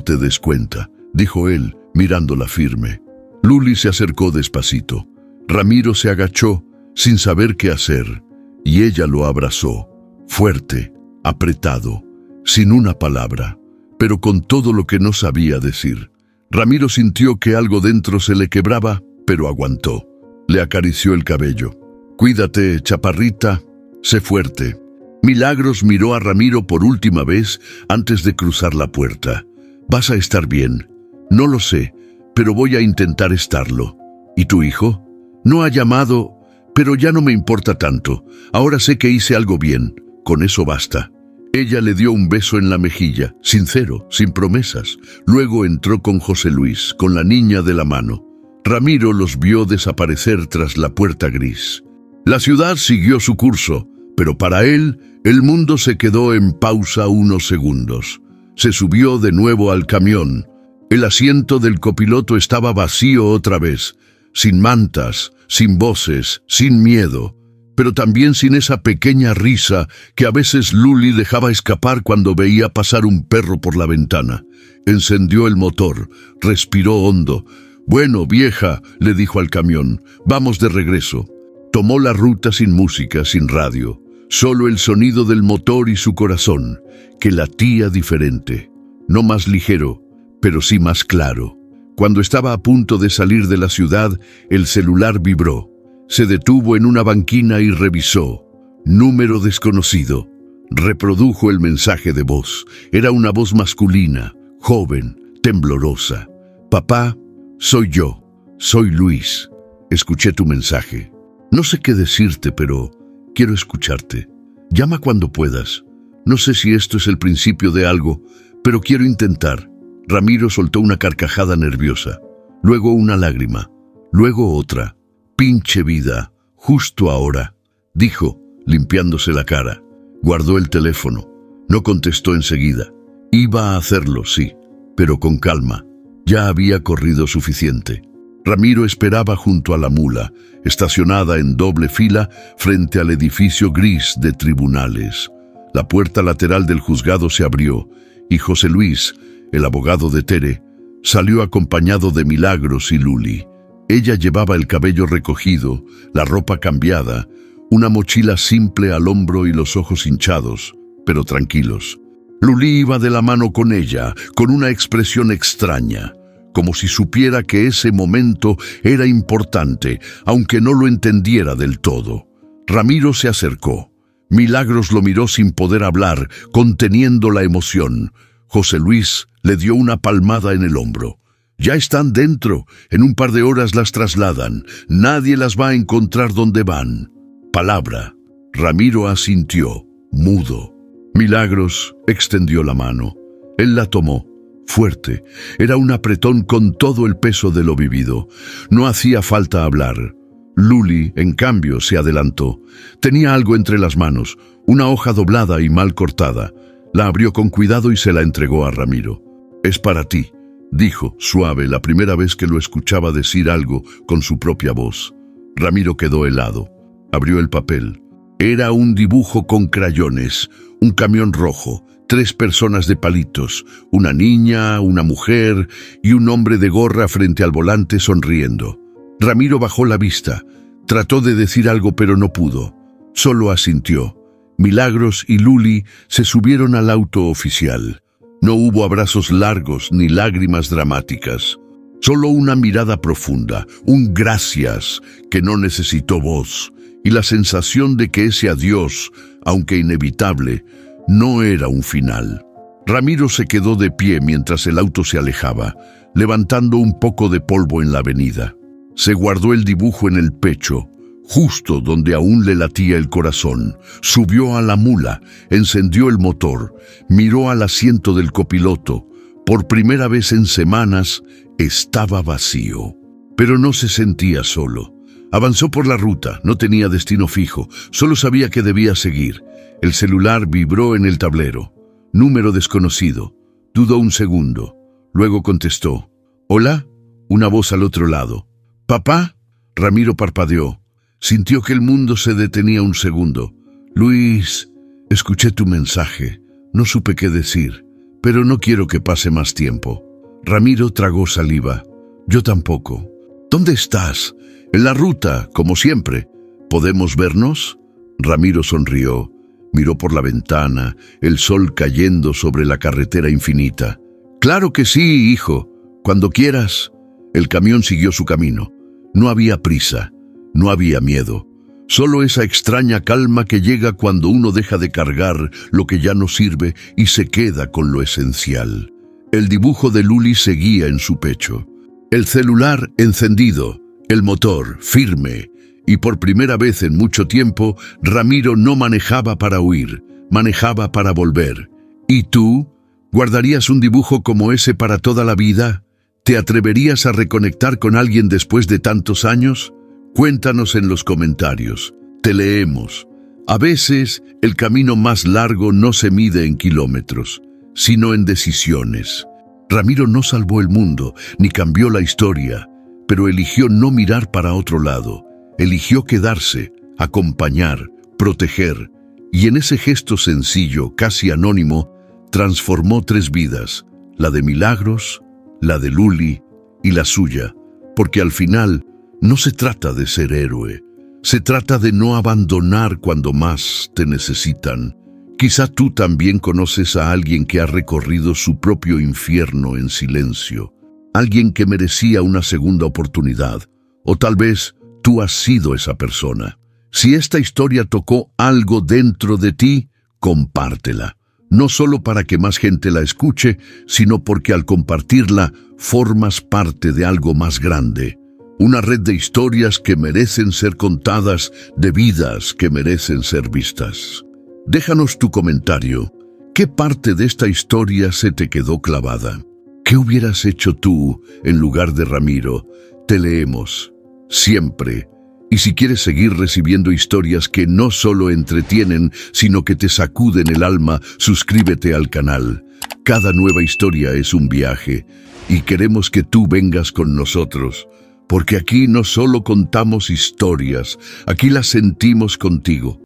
te des cuenta, dijo él, mirándola firme. Luli se acercó despacito. Ramiro se agachó, sin saber qué hacer, y ella lo abrazó, fuerte, apretado, sin una palabra, pero con todo lo que no sabía decir. Ramiro sintió que algo dentro se le quebraba, pero aguantó. Le acarició el cabello. Cuídate, chaparrita, sé fuerte. Milagros miró a Ramiro por última vez antes de cruzar la puerta. Vas a estar bien. No lo sé, pero voy a intentar estarlo. ¿Y tu hijo? No ha llamado, pero ya no me importa tanto. Ahora sé que hice algo bien. Con eso basta. Ella le dio un beso en la mejilla, sincero, sin promesas. Luego entró con José Luis, con la niña de la mano. Ramiro los vio desaparecer tras la puerta gris. La ciudad siguió su curso, pero para él, el mundo se quedó en pausa unos segundos. Se subió de nuevo al camión. El asiento del copiloto estaba vacío otra vez, sin mantas, sin voces, sin miedo, pero también sin esa pequeña risa que a veces Luli dejaba escapar cuando veía pasar un perro por la ventana. Encendió el motor, respiró hondo. Bueno, vieja, le dijo al camión, vamos de regreso. Tomó la ruta sin música, sin radio, solo el sonido del motor y su corazón, que latía diferente, no más ligero, pero sí más claro. Cuando estaba a punto de salir de la ciudad, el celular vibró. Se detuvo en una banquina y revisó. Número desconocido. Reprodujo el mensaje de voz. Era una voz masculina, joven, temblorosa. Papá, soy yo. Soy Luis. Escuché tu mensaje. No sé qué decirte, pero quiero escucharte. Llama cuando puedas. No sé si esto es el principio de algo, pero quiero intentar. Ramiro soltó una carcajada nerviosa. Luego una lágrima. Luego otra. Pinche vida, justo ahora, dijo, limpiándose la cara. Guardó el teléfono. No contestó enseguida. Iba a hacerlo, sí, pero con calma. Ya había corrido suficiente. Ramiro esperaba junto a la mula, estacionada en doble fila frente al edificio gris de tribunales. La puerta lateral del juzgado se abrió y José Luis, el abogado de Tere, salió acompañado de Milagros y Luli. Ella llevaba el cabello recogido, la ropa cambiada, una mochila simple al hombro y los ojos hinchados, pero tranquilos. Luli iba de la mano con ella, con una expresión extraña, como si supiera que ese momento era importante, aunque no lo entendiera del todo. Ramiro se acercó. Milagros lo miró sin poder hablar, conteniendo la emoción. José Luis le dio una palmada en el hombro. Ya están dentro. En un par de horas las trasladan. Nadie las va a encontrar donde van. Palabra. Ramiro asintió, mudo. Milagros extendió la mano. Él la tomó, fuerte. Era un apretón con todo el peso de lo vivido. No hacía falta hablar. Luli, en cambio, se adelantó. Tenía algo entre las manos, una hoja doblada y mal cortada. La abrió con cuidado y se la entregó a Ramiro. Es para ti, dijo, suave, la primera vez que lo escuchaba decir algo con su propia voz. Ramiro quedó helado. Abrió el papel. Era un dibujo con crayones, un camión rojo, 3 personas de palitos, una niña, una mujer y un hombre de gorra frente al volante sonriendo. Ramiro bajó la vista. Trató de decir algo pero no pudo. Solo asintió. Milagros y Luli se subieron al auto oficial. No hubo abrazos largos ni lágrimas dramáticas. Solo una mirada profunda, un gracias que no necesitó voz, y la sensación de que ese adiós, aunque inevitable, no era un final. Ramiro se quedó de pie mientras el auto se alejaba, levantando un poco de polvo en la avenida. Se guardó el dibujo en el pecho, justo donde aún le latía el corazón. Subió a la mula, encendió el motor, miró al asiento del copiloto. Por primera vez en semanas, estaba vacío. Pero no se sentía solo. Avanzó por la ruta, no tenía destino fijo, solo sabía que debía seguir. El celular vibró en el tablero. Número desconocido. Dudó un segundo. Luego contestó. ¿Hola? Una voz al otro lado. ¿Papá? Ramiro parpadeó. Sintió que el mundo se detenía un segundo. Luis, escuché tu mensaje. No supe qué decir, pero no quiero que pase más tiempo. Ramiro tragó saliva. Yo tampoco. ¿Dónde estás? En la ruta, como siempre. ¿Podemos vernos? Ramiro sonrió. Miró por la ventana, el sol cayendo sobre la carretera infinita. Claro que sí, hijo. Cuando quieras. El camión siguió su camino. No había prisa. No había miedo, solo esa extraña calma que llega cuando uno deja de cargar lo que ya no sirve y se queda con lo esencial. El dibujo de Luli seguía en su pecho. El celular encendido, el motor firme, y por primera vez en mucho tiempo, Ramiro no manejaba para huir, manejaba para volver. ¿Y tú? ¿Guardarías un dibujo como ese para toda la vida? ¿Te atreverías a reconectar con alguien después de tantos años? Cuéntanos en los comentarios. Te leemos. A veces, el camino más largo no se mide en kilómetros, sino en decisiones. Ramiro no salvó el mundo, ni cambió la historia, pero eligió no mirar para otro lado. Eligió quedarse, acompañar, proteger, y en ese gesto sencillo, casi anónimo, transformó 3 vidas, la de Milagros, la de Luli y la suya, porque al final, no se trata de ser héroe, se trata de no abandonar cuando más te necesitan. Quizá tú también conoces a alguien que ha recorrido su propio infierno en silencio, alguien que merecía una segunda oportunidad, o tal vez tú has sido esa persona. Si esta historia tocó algo dentro de ti, compártela, no solo para que más gente la escuche, sino porque al compartirla formas parte de algo más grande. Una red de historias que merecen ser contadas, de vidas que merecen ser vistas. Déjanos tu comentario. ¿Qué parte de esta historia se te quedó clavada? ¿Qué hubieras hecho tú en lugar de Ramiro? Te leemos, siempre. Y si quieres seguir recibiendo historias que no solo entretienen, sino que te sacuden el alma, suscríbete al canal. Cada nueva historia es un viaje, y queremos que tú vengas con nosotros. Porque aquí no solo contamos historias, aquí las sentimos contigo.